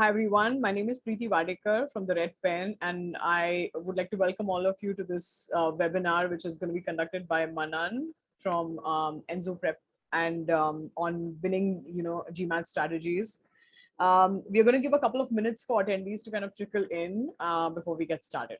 Hi everyone, my name is Preeti Wadekar from the Red Pen, and I would like to welcome all of you to this webinar, which is going to be conducted by Manan from Enzo Prep and on winning, GMAT strategies. We are going to give a couple of minutes for attendees to kind of trickle in before we get started.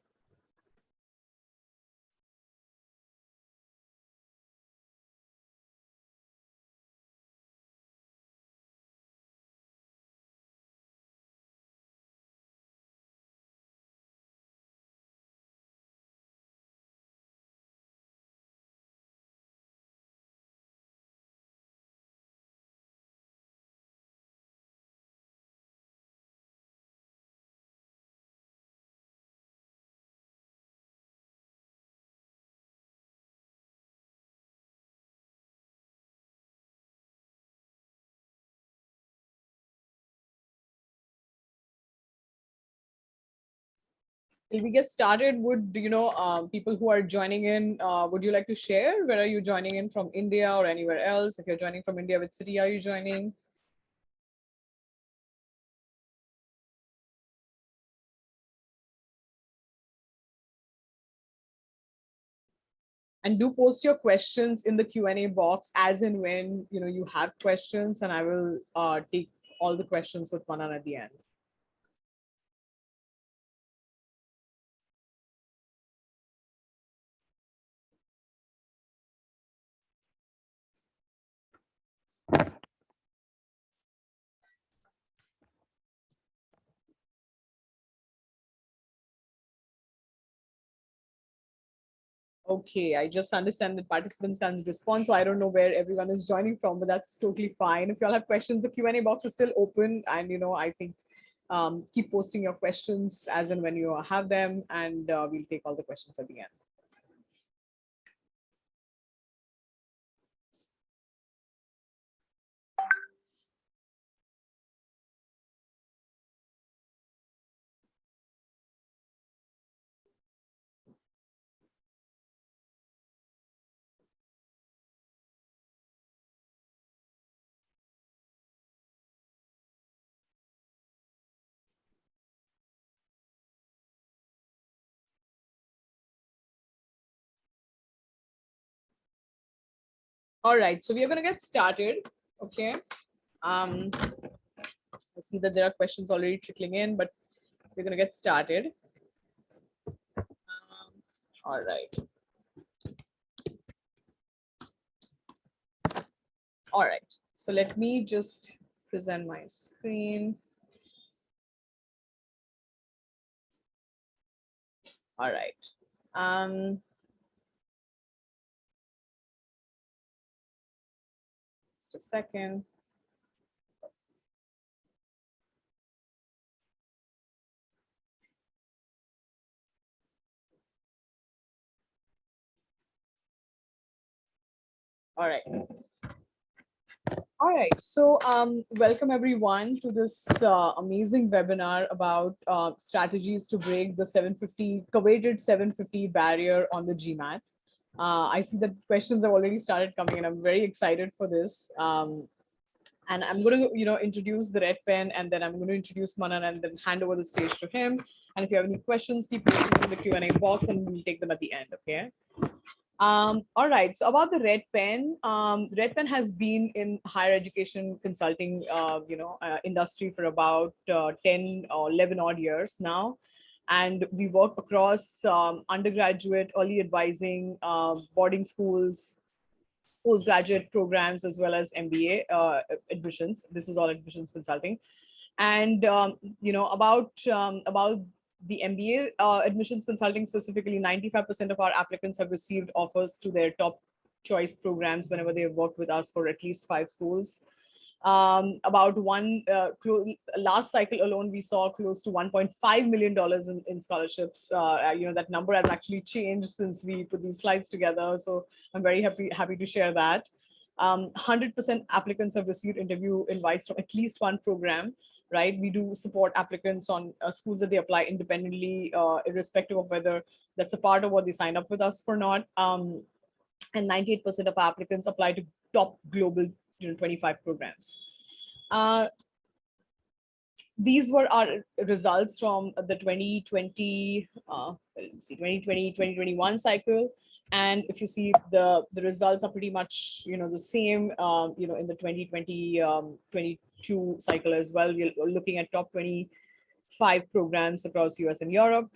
Will we get started? Would people who are joining in, would you like to share? Where are you joining in from, India or anywhere else? If you're joining from India, which city are you joining? And do post your questions in the Q&A box as and when you have questions, and I will take all the questions with Manan at the end. Okay, I just understand that participants can't respond, so I don't know where everyone is joining from, but that's totally fine. If you all have questions, the Q&A box is still open, and I think keep posting your questions as and when you have them, and we'll take all the questions at the end. All right, so we are going to get started. Okay. I see that there are questions already trickling in, but we're going to get started. All right. All right. So let me just present my screen. All right. Just a second. All right. All right. So welcome everyone to this amazing webinar about strategies to break the 750 coveted 750 barrier on the GMAT. I see that questions have already started coming, and I'm very excited for this. And I'm going to, introduce the Red Pen, and then I'm going to introduce Manan, and then hand over the stage to him. And if you have any questions, keep posting them in the Q&A box, and we'll take them at the end. Okay. All right. So about the Red Pen, Red Pen has been in higher education consulting, industry for about 10 or 11 odd years now. And we work across undergraduate, early advising, boarding schools, postgraduate programs, as well as MBA admissions. This is all admissions consulting. And, about the MBA admissions consulting specifically, 95% of our applicants have received offers to their top choice programs whenever they have worked with us for at least 5 schools. About last cycle alone, we saw close to $1.5 million in scholarships. That number has actually changed since we put these slides together. So I'm very happy to share that. 100% applicants have received interview invites from at least one program, right? We do support applicants on schools that they apply independently, irrespective of whether that's a part of what they sign up with us or not. And 98% of applicants apply to top global 25 programs. These were our results from the 2020, 2021 cycle. And if you see the results are pretty much, the same, in the 2020, 22 cycle as well. We're looking at top 25 programs across US and Europe.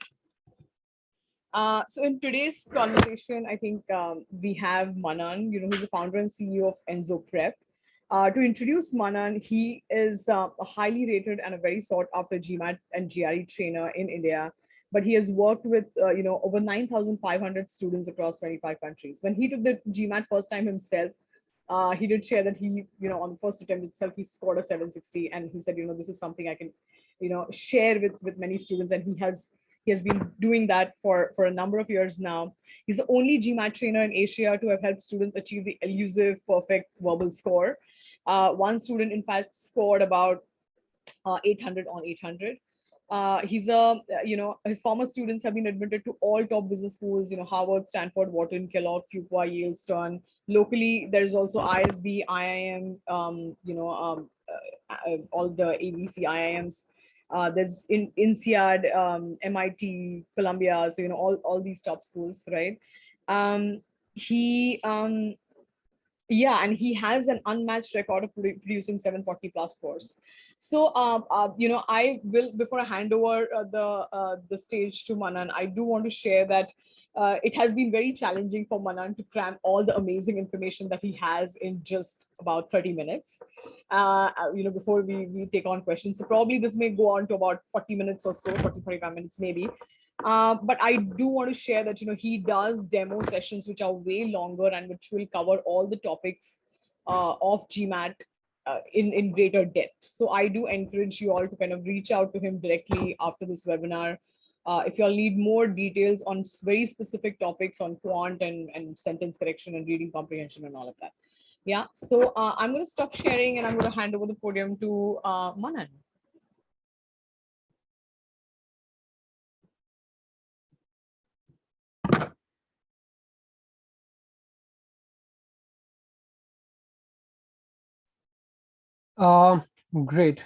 So in today's conversation, I think we have Manan, who's the founder and CEO of Enzo Prep. To introduce Manan, he is a highly rated and a very sought after GMAT and GRE trainer in India. But he has worked with, over 9,500 students across 25 countries. When he took the GMAT first time himself, he did share that he, on the first attempt itself, he scored a 760. And he said, this is something I can, share with many students. And he has been doing that for a number of years now. He's the only GMAT trainer in Asia to have helped students achieve the elusive perfect verbal score. One student, in fact, scored about 800 on 800. His former students have been admitted to all top business schools, Harvard, Stanford, Wharton, Kellogg, Fuqua, Yale, Stern. Locally, there's also ISB, IIM, all the ABC, IIMs. There's in INSEAD, MIT, Columbia, so all these top schools, right? He and he has an unmatched record of producing 740 plus scores. So I will, before I hand over the stage to Manan, I do want to share that it has been very challenging for Manan to cram all the amazing information that he has in just about 30 minutes, before we take on questions. So probably this may go on to about 40 minutes or so, 40, 45 minutes maybe. But I do want to share that, he does demo sessions which are way longer and which will cover all the topics of GMAT in greater depth. So I do encourage you all to kind of reach out to him directly after this webinar. If you all need more details on very specific topics on quant and sentence correction and reading comprehension and all of that. Yeah, so I'm going to stop sharing and I'm going to hand over the podium to Manan. Great.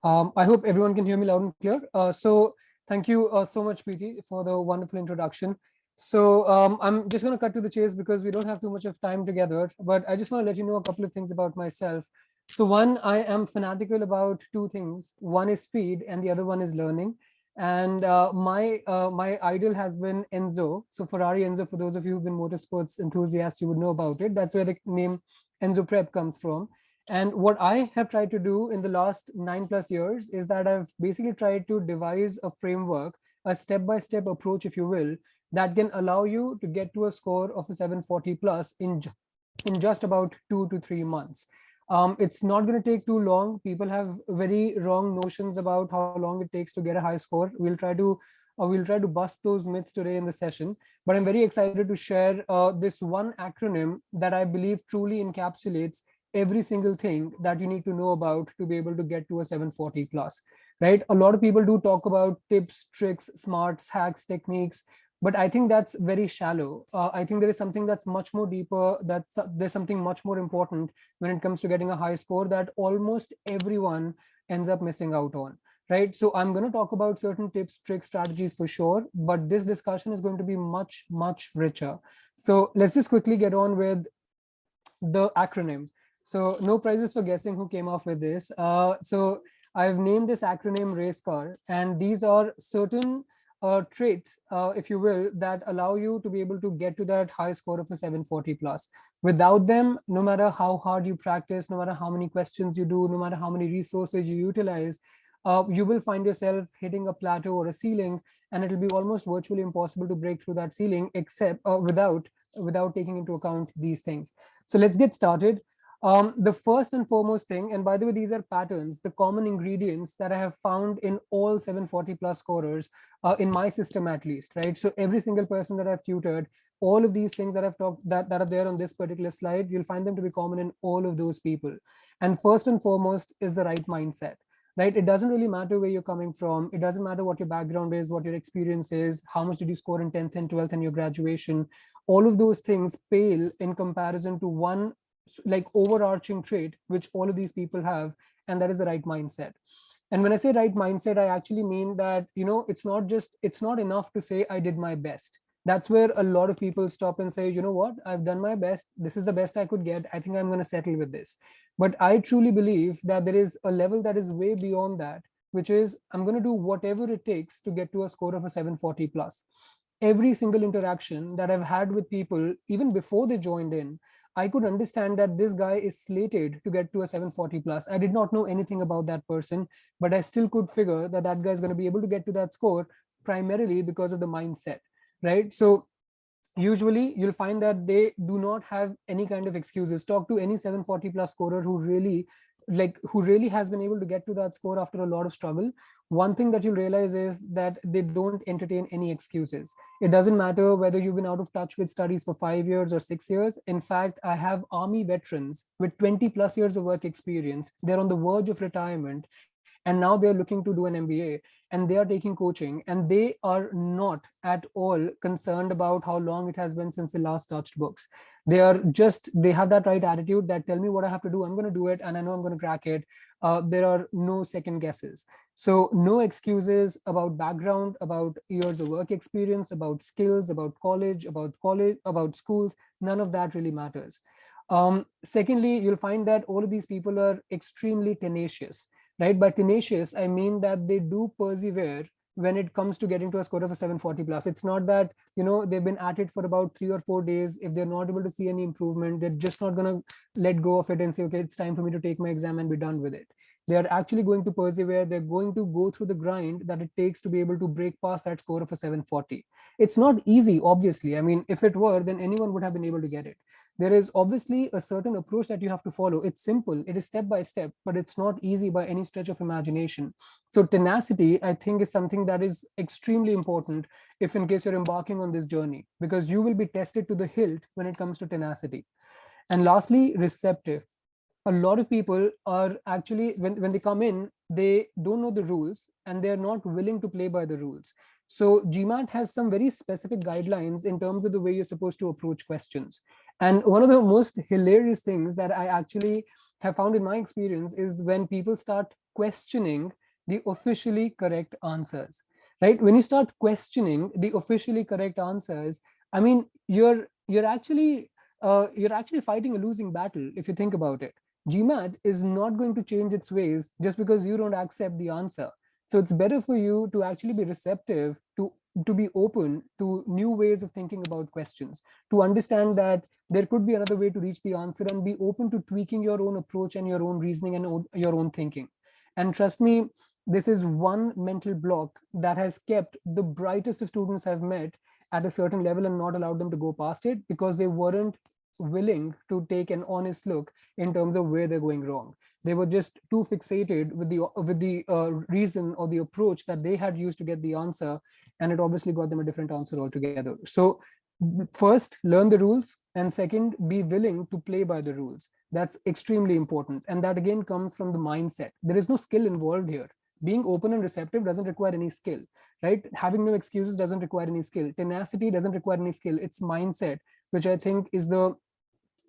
I hope everyone can hear me loud and clear. So thank you so much, PT, for the wonderful introduction. So I'm just going to cut to the chase because we don't have too much of time together, but I just want to let you know a couple of things about myself. So one, I am fanatical about two things. One is speed and the other one is learning. And my idol has been Enzo. So Ferrari Enzo, for those of you who've been motorsports enthusiasts, you would know about it. That's where the name Enzo Prep comes from. And what I have tried to do in the last 9+ years is that I've basically tried to devise a framework, a step-by-step approach, if you will, that can allow you to get to a score of a 740 plus in just about 2 to 3 months. It's not going to take too long. People have very wrong notions about how long it takes to get a high score. We'll try to bust those myths today in the session. But I'm very excited to share this one acronym that I believe truly encapsulates every single thing that you need to know about to be able to get to a 740 plus, right? A lot of people do talk about tips, tricks, smarts, hacks, techniques, but I think that's very shallow. I think there is something that's much more deeper. There's something much more important when it comes to getting a high score that almost everyone ends up missing out on, right? So I'm going to talk about certain tips, tricks, strategies for sure, but this discussion is going to be much, much richer. So let's just quickly get on with the acronym. So no prizes for guessing who came up with this. So I've named this acronym R.A.C.E.C.A.R, and these are certain traits, if you will, that allow you to be able to get to that high score of a 740 plus. Without them, no matter how hard you practice, no matter how many questions you do, no matter how many resources you utilize, you will find yourself hitting a plateau or a ceiling, and it'll be almost virtually impossible to break through that ceiling except without taking into account these things. So let's get started. The first and foremost thing, and by the way, these are patterns, the common ingredients that I have found in all 740 plus scorers, in my system at least, right? So every single person that I've tutored, all of these things that I've talked that are there on this particular slide, you'll find them to be common in all of those people. And first and foremost is the right mindset, right? It doesn't really matter where you're coming from. It doesn't matter what your background is, what your experience is, how much did you score in 10th and 12th and your graduation. All of those things pale in comparison to one like overarching trait which all of these people have, and that is the right mindset. And when I say right mindset, I actually mean that, it's not enough to say I did my best. That's where a lot of people stop and say, you know what, I've done my best. This is the best I could get. I think I'm going to settle with this. But I truly believe that there is a level that is way beyond that, which is I'm going to do whatever it takes to get to a score of a 740 plus. Every single interaction that I've had with people, even before they joined in, I could understand that this guy is slated to get to a 740 plus. I did not know anything about that person, but I still could figure that that guy is going to be able to get to that score primarily because of the mindset, right? So usually you'll find that they do not have any kind of excuses. Talk to any 740 plus scorer who really has been able to get to that score after a lot of struggle. One thing that you'll realize is that they don't entertain any excuses. It doesn't matter whether you've been out of touch with studies for 5 years or 6 years. In fact, I have army veterans with 20 plus years of work experience. They're on the verge of retirement, and now they're looking to do an MBA, and they are taking coaching, and they are not at all concerned about how long it has been since they last touched books. They have that right attitude that tell me what I have to do, I'm going to do it, and I know I'm going to crack it. There are no second guesses. So no excuses about background, about years of work experience, about skills, about college, about schools. None of that really matters. Secondly, you'll find that all of these people are extremely tenacious, right? By tenacious, I mean that they do persevere when it comes to getting to a score of a 740 plus. It's not that, they've been at it for about 3 or 4 days. If they're not able to see any improvement, they're just not going to let go of it and say, okay, it's time for me to take my exam and be done with it. They are actually going to persevere. They're going to go through the grind that it takes to be able to break past that score of a 740. It's not easy, obviously. I mean, if it were, then anyone would have been able to get it. There is obviously a certain approach that you have to follow. It's simple, it is step by step, but it's not easy by any stretch of imagination. So tenacity, I think, is something that is extremely important if in case you're embarking on this journey, because you will be tested to the hilt when it comes to tenacity. And lastly, receptive. A lot of people are actually, when they come in, they don't know the rules and they're not willing to play by the rules. So GMAT has some very specific guidelines in terms of the way you're supposed to approach questions. And one of the most hilarious things that I actually have found in my experience is when people start questioning the officially correct answers, right? When you start questioning the officially correct answers, I mean, you're actually fighting a losing battle if you think about it. GMAT is not going to change its ways just because you don't accept the answer. So it's better for you to actually be receptive, to be open to new ways of thinking about questions, to understand that there could be another way to reach the answer, and be open to tweaking your own approach and your own reasoning and your own thinking. And trust me, this is one mental block that has kept the brightest of students I've met at a certain level and not allowed them to go past it, because they weren't willing to take an honest look in terms of where they're going wrong. They were just too fixated with the reason or the approach that they had used to get the answer, and it obviously got them a different answer altogether. So first, learn the rules, and second, be willing to play by the rules. That's extremely important, and that again comes from the mindset. There is no skill involved here. Being open and receptive doesn't require any skill, right? Having no excuses doesn't require any skill. Tenacity doesn't require any skill. It's mindset, which I think is the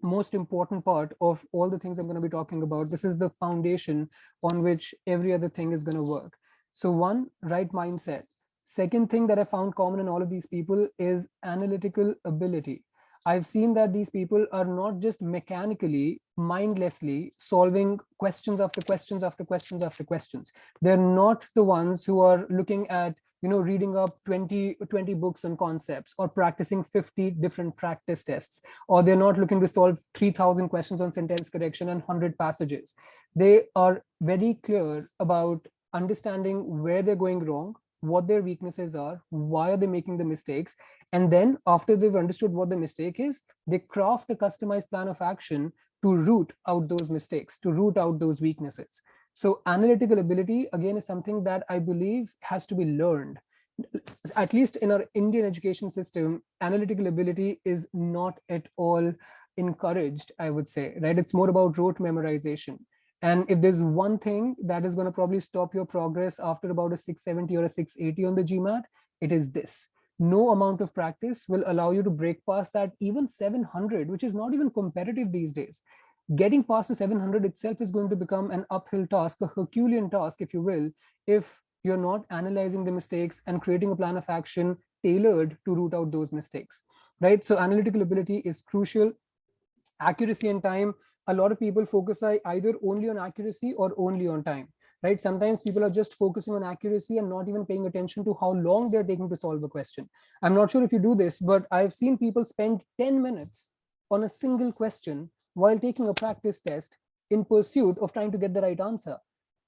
most important part of all the things I'm going to be talking about. This is the foundation on which every other thing is going to work. So one, right mindset. Second thing that I found common in all of these people is analytical ability. I've seen that these people are not just mechanically, mindlessly solving questions after questions after questions after questions. They're not the ones who are looking at, reading up 20 books on concepts, or practicing 50 different practice tests, or they're not looking to solve 3,000 questions on sentence correction and 100 passages. They are very clear about understanding where they're going wrong, what their weaknesses are, why are they making the mistakes, and then after they've understood what the mistake is, they craft a customized plan of action to root out those mistakes, to root out those weaknesses. So analytical ability, again, is something that I believe has to be learned. At least in our Indian education system, analytical ability is not at all encouraged, I would say, right? It's more about rote memorization. And if there's one thing that is going to probably stop your progress after about a 670 or a 680 on the GMAT, it is this. No amount of practice will allow you to break past that even 700, which is not even competitive these days. Getting past the 700 itself is going to become an uphill task, a Herculean task, if you will, if you're not analyzing the mistakes and creating a plan of action tailored to root out those mistakes, right? So analytical ability is crucial. Accuracy and time, a lot of people focus either only on accuracy or only on time, right? Sometimes people are just focusing on accuracy and not even paying attention to how long they're taking to solve a question. I'm not sure if you do this, but I've seen people spend 10 minutes on a single question while taking a practice test in pursuit of trying to get the right answer.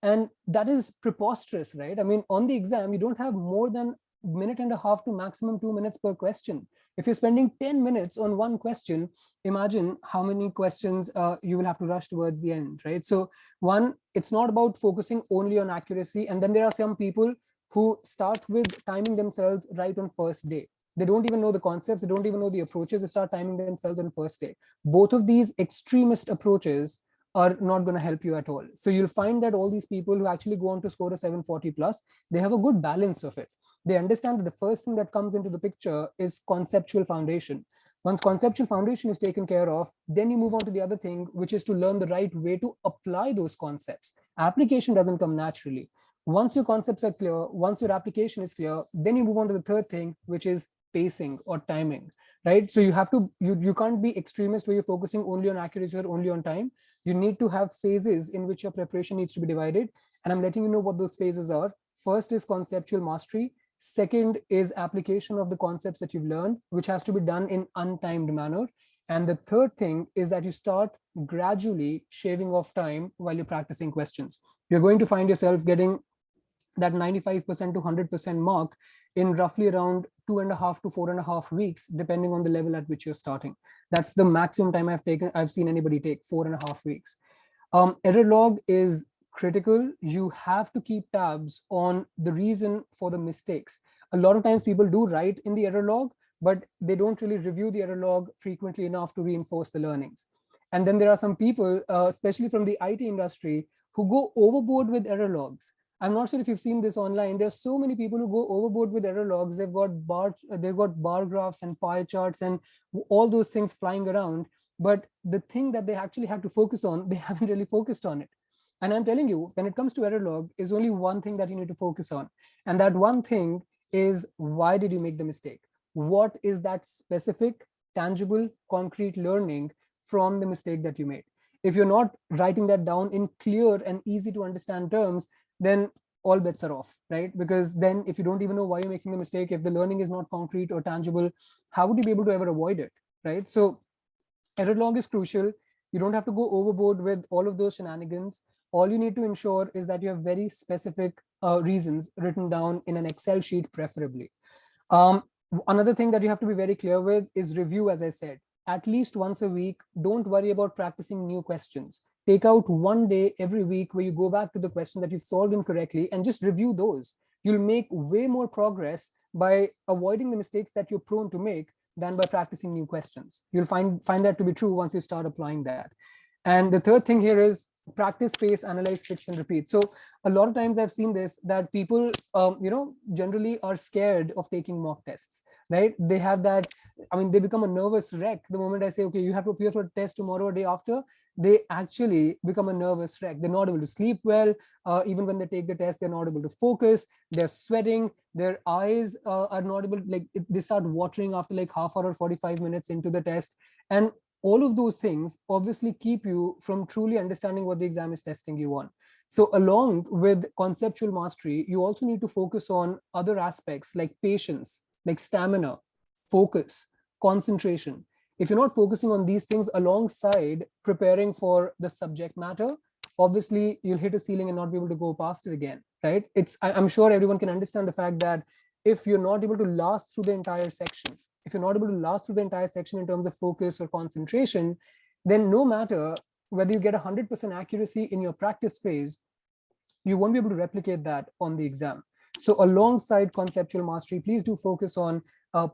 And that is preposterous, right? I mean, on the exam, you don't have more than minute and a half to maximum 2 minutes per question. If you're spending 10 minutes on one question, imagine how many questions you will have to rush towards the end, right? So one, it's not about focusing only on accuracy. And then there are some people who start with timing themselves right on first day. They don't even know the concepts, they don't even know the approaches, they start timing themselves on first day. Both of these extremist approaches are not going to help you at all. So you'll find that all these people who actually go on to score a 740 plus, they have a good balance of it. They understand that the first thing that comes into the picture is conceptual foundation. Once conceptual foundation is taken care of, then you move on to the other thing, which is to learn the right way to apply those concepts. Application doesn't come naturally. Once your concepts are clear, once your application is clear, then you move on to the third thing, which is pacing or timing, right? So you have to, you can't be extremist where you're focusing only on accuracy or only on time. You need to have phases in which your preparation needs to be divided. And I'm letting you know what those phases are. First is conceptual mastery. Second is application of the concepts that you've learned, which has to be done in untimed manner. And the third thing is that you start gradually shaving off time while you're practicing questions. You're going to find yourself getting that 95% to 100% mark in roughly around 2.5 to 4.5 weeks, depending on the level at which you're starting. That's the maximum time I've seen anybody take, 4.5 weeks. Error log is critical. You have to keep tabs on the reason for the mistakes. A lot of times people do write in the error log, but they don't really review the error log frequently enough to reinforce the learnings. And then there are some people, especially from the IT industry, who go overboard with error logs. I'm not sure if you've seen this online. There's so many people who go overboard with error logs. They've got bar graphs and pie charts and all those things flying around. But the thing that they actually have to focus on, they haven't really focused on it. And I'm telling you, when it comes to error log, is only one thing that you need to focus on. And that one thing is, why did you make the mistake? What is that specific, tangible, concrete learning from the mistake that you made? If you're not writing that down in clear and easy to understand terms, then all bets are off, right? Because then if you don't even know why you're making the mistake, if the learning is not concrete or tangible, how would you be able to ever avoid it, right? So error log is crucial. You don't have to go overboard with all of those shenanigans. All you need to ensure is that you have very specific reasons written down in an Excel sheet, preferably. Um, Another thing that you have to be very clear with is review, as I said, at least once a week. Don't worry about practicing new questions. Take out one day every week where you go back to the question that you solved incorrectly and just review those. You'll make way more progress by avoiding the mistakes that you're prone to make than by practicing new questions. You'll find that to be true once you start applying that. And the third thing here is practice, pace, analyze, fix, and repeat. So a lot of times I've seen this, that people, generally are scared of taking mock tests, right? They have that, I mean, they become a nervous wreck the moment I say, okay, you have to appear for a test tomorrow or day after. They actually become a nervous wreck. They're not able to sleep well. Even when they take the test, they're not able to focus. They're sweating. Their eyes are not able, like they start watering after like half hour or 45 minutes into the test. And all of those things obviously keep you from truly understanding what the exam is testing you on. So along with conceptual mastery, you also need to focus on other aspects like patience, like stamina, focus, concentration. If you're not focusing on these things alongside preparing for the subject matter, obviously you'll hit a ceiling and not be able to go past it again, right? I'm sure everyone can understand the fact that if you're not able to last through the entire section, if you're not able to last through the entire section in terms of focus or concentration, then no matter whether you get 100% accuracy in your practice phase, you won't be able to replicate that on the exam. So alongside conceptual mastery, please do focus on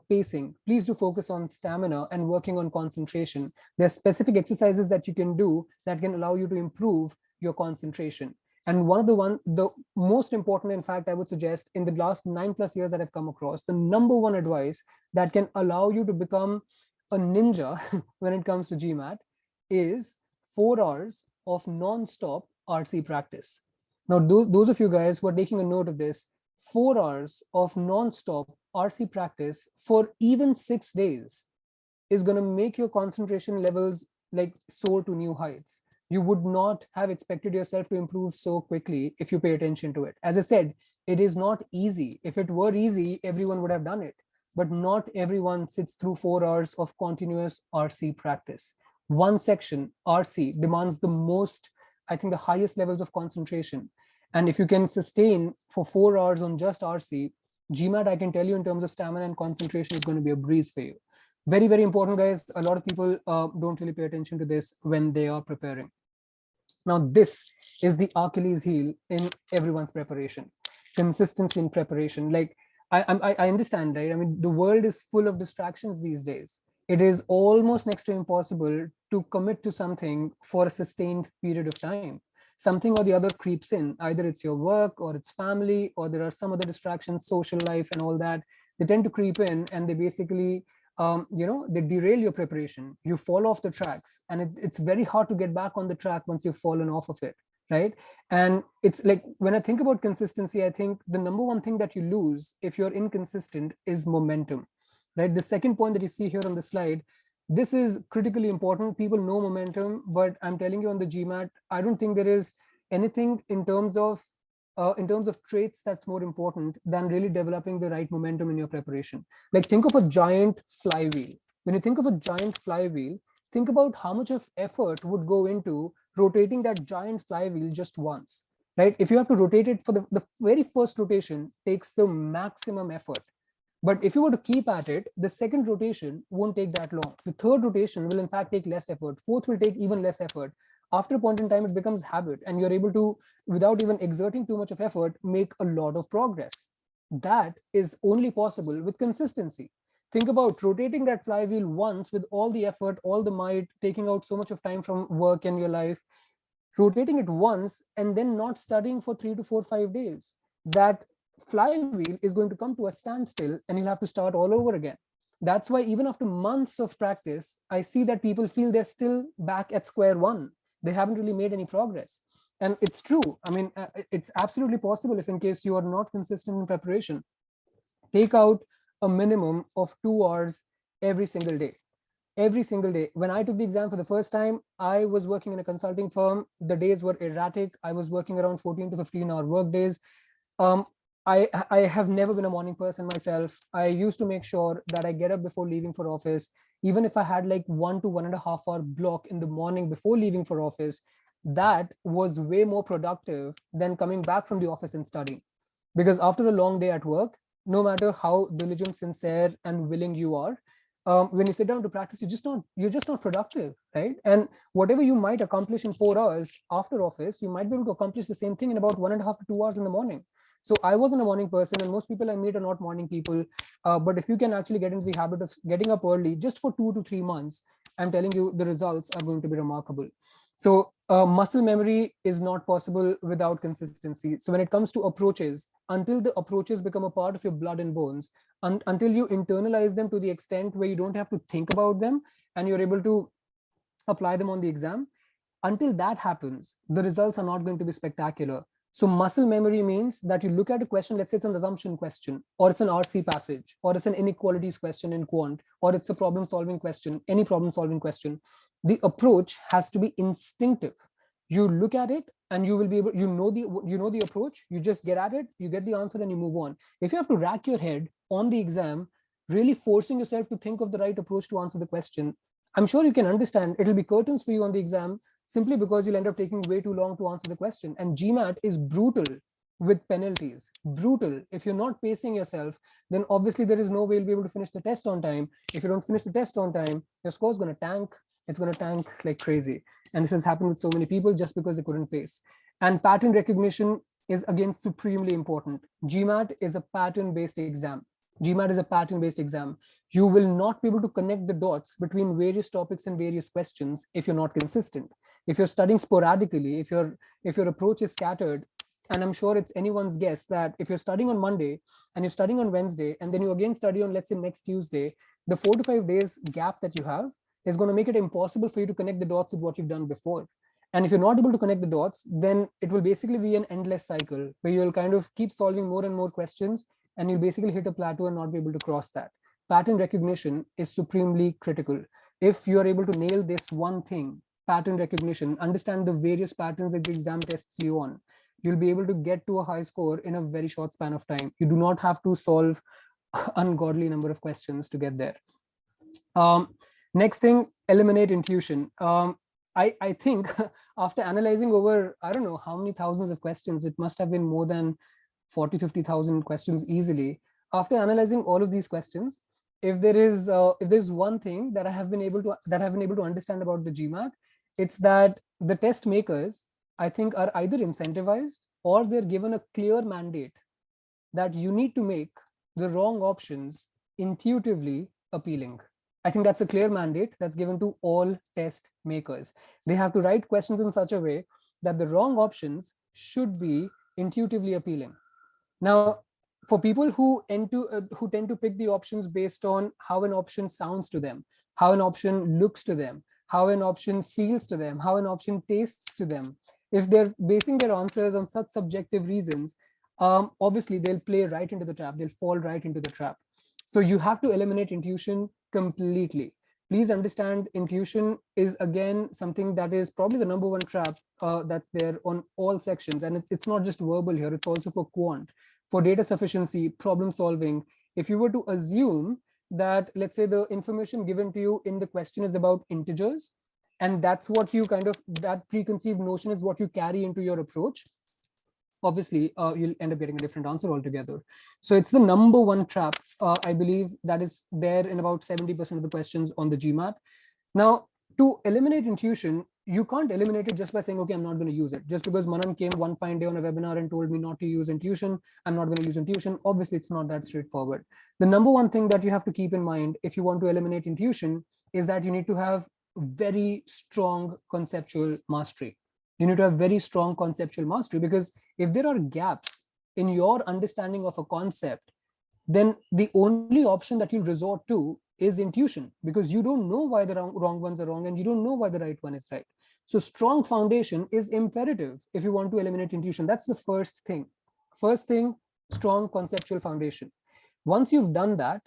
pacing. Please do focus on stamina and working on concentration. There are specific exercises that you can do that can allow you to improve your concentration. And the most important, in fact, I would suggest in the last 9+ years that I've come across, the number one advice that can allow you to become a ninja when it comes to GMAT is 4 hours of non-stop RC practice. Now, those of you guys who are taking a note of this, 4 hours of non-stop RC practice for even 6 days is going to make your concentration levels like soar to new heights. You would not have expected yourself to improve so quickly if you pay attention to it. As I said, it is not easy. If it were easy, everyone would have done it. But not everyone sits through 4 hours of continuous RC practice. One section, RC, demands the most, I think, the highest levels of concentration. And if you can sustain for 4 hours on just RC, GMAT, I can tell you in terms of stamina and concentration, is going to be a breeze for you. Very, very important, guys. A lot of people don't really pay attention to this when they are preparing. Now, this is the Achilles heel in everyone's preparation. Consistency in preparation. Like, I understand, right? I mean, the world is full of distractions these days. It is almost next to impossible to commit to something for a sustained period of time. Something or the other creeps in. Either it's your work or it's family, or there are some other distractions, social life and all that. They tend to creep in and they basically they derail your preparation. You fall off the tracks, and it's very hard to get back on the track once you've fallen off of it, right? And it's like, when I think about consistency, I think the number one thing that you lose if you're inconsistent is momentum, right? The second point that you see here on the slide, this is critically important. People know momentum, but I'm telling you, on the GMAT, I don't think there is anything in terms of traits that's more important than really developing the right momentum in your preparation. Like, think of a giant flywheel. When you think of a giant flywheel, think about how much of effort would go into rotating that giant flywheel just once, right? If you have to rotate it, for the very first rotation takes the maximum effort. But if you were to keep at it, the second rotation won't take that long. The third rotation will in fact take less effort. Fourth will take even less effort. After a point in time, it becomes habit, and you're able to, without even exerting too much of effort, make a lot of progress. That is only possible with consistency. Think about rotating that flywheel once with all the effort, all the might, taking out so much of time from work and your life, rotating it once and then not studying for 3 to 4, 5 days. That flywheel is going to come to a standstill and you'll have to start all over again. That's why even after months of practice, I see that people feel they're still back at square one. They haven't really made any progress. And it's true. I mean, it's absolutely possible if, in case you are not consistent in preparation, take out a minimum of 2 hours every single day. Every single day. When I took the exam for the first time, I was working in a consulting firm. The days were erratic. I was working around 14 to 15-hour work days. I have never been a morning person myself. I used to make sure that I get up before leaving for office. Even if I had like 1 to 1.5 hour block in the morning before leaving for office, that was way more productive than coming back from the office and studying. Because after a long day at work, no matter how diligent, sincere, and willing you are, when you sit down to practice, you're just not productive, right? And whatever you might accomplish in 4 hours after office, you might be able to accomplish the same thing in about 1.5 to 2 hours in the morning. So I wasn't a morning person, and most people I meet are not morning people. But if you can actually get into the habit of getting up early just for 2 to 3 months, I'm telling you, the results are going to be remarkable. So muscle memory is not possible without consistency. So when it comes to approaches, until the approaches become a part of your blood and bones, until you internalize them to the extent where you don't have to think about them and you're able to apply them on the exam, until that happens, the results are not going to be spectacular. So muscle memory means that you look at a question, let's say it's an assumption question, or it's an RC passage, or it's an inequalities question in quant, or it's a problem solving question, any problem solving question. The approach has to be instinctive. You look at it and you will be able, you know the approach, you just get at it, you get the answer and you move on. If you have to rack your head on the exam, really forcing yourself to think of the right approach to answer the question, I'm sure you can understand it'll be curtains for you on the exam, simply because you'll end up taking way too long to answer the question. And GMAT is brutal with penalties, brutal. If you're not pacing yourself, then obviously there is no way you'll be able to finish the test on time. If you don't finish the test on time, your score's going to tank. It's going to tank like crazy. And this has happened with so many people just because they couldn't pace. And pattern recognition is again supremely important. GMAT is a pattern-based exam. GMAT is a pattern-based exam. You will not be able to connect the dots between various topics and various questions if you're not consistent. If you're studying sporadically, if your approach is scattered, and I'm sure it's anyone's guess that if you're studying on Monday and you're studying on Wednesday, and then you again study on, let's say, next Tuesday, the 4 to 5 days gap that you have is going to make it impossible for you to connect the dots with what you've done before. And if you're not able to connect the dots, then it will basically be an endless cycle where you'll kind of keep solving more and more questions, and you'll basically hit a plateau and not be able to cross that. Pattern recognition is supremely critical. If you are able to nail this one thing, pattern recognition, understand the various patterns that the exam tests you on, you'll be able to get to a high score in a very short span of time. You do not have to solve ungodly number of questions to get there. Next thing, eliminate intuition. I think after analyzing over, I don't know how many thousands of questions, it must have been more than 40, 50,000 questions easily. After analyzing all of these questions, if there's one thing that I've been able to understand about the GMAT, it's that the test makers, I think, are either incentivized or they're given a clear mandate that you need to make the wrong options intuitively appealing. I think that's a clear mandate that's given to all test makers. They have to write questions in such a way that the wrong options should be intuitively appealing. Now, for people who tend to pick the options based on how an option sounds to them, how an option looks to them, how an option feels to them, how an option tastes to them, if they're basing their answers on such subjective reasons, obviously they'll play right into the trap. They'll fall right into the trap. So you have to eliminate intuition completely. Please understand, intuition is again something that is probably the number one trap that's there on all sections. And it's not just verbal here, it's also for quant, for data sufficiency, problem solving. If you were to assume that, let's say, the information given to you in the question is about integers, and that's what you that preconceived notion is what you carry into your approach, obviously you'll end up getting a different answer altogether. So it's the number one trap, I believe, that is there in about 70% of the questions on the GMAT. Now, to eliminate intuition, you can't eliminate it just by saying, okay, I'm not going to use it. Just because Manan came one fine day on a webinar and told me not to use intuition, I'm not going to use intuition. Obviously, it's not that straightforward. The number one thing that you have to keep in mind if you want to eliminate intuition is that you need to have very strong conceptual mastery. You need to have very strong conceptual mastery, because if there are gaps in your understanding of a concept, then the only option that you'll resort to is intuition, because you don't know why the wrong ones are wrong and you don't know why the right one is right. So strong foundation is imperative if you want to eliminate intuition. That's the first thing. First thing, strong conceptual foundation. Once you've done that,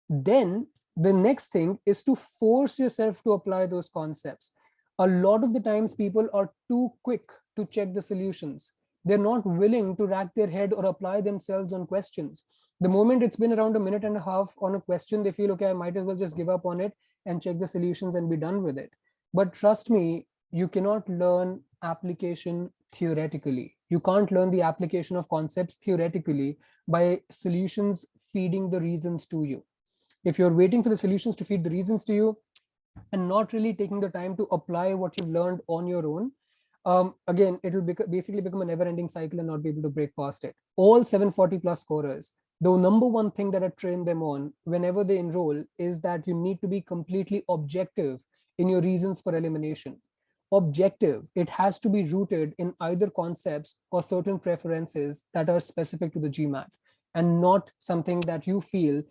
then the next thing is to force yourself to apply those concepts. A lot of the times people are too quick to check the solutions. They're not willing to rack their head or apply themselves on questions. The moment it's been around a minute and a half on a question, they feel, okay, I might as well just give up on it and check the solutions and be done with it. But trust me, you cannot learn application theoretically. You can't learn the application of concepts theoretically by solutions feeding the reasons to you. If you're waiting for the solutions to feed the reasons to you and not really taking the time to apply what you've learned on your own, again, it will basically become a never-ending cycle and not be able to break past it. All 740 plus scorers, the number one thing that I train them on whenever they enroll is that you need to be completely objective in your reasons for elimination. Objective, it has to be rooted in either concepts or certain preferences that are specific to the GMAT, and not something that you feel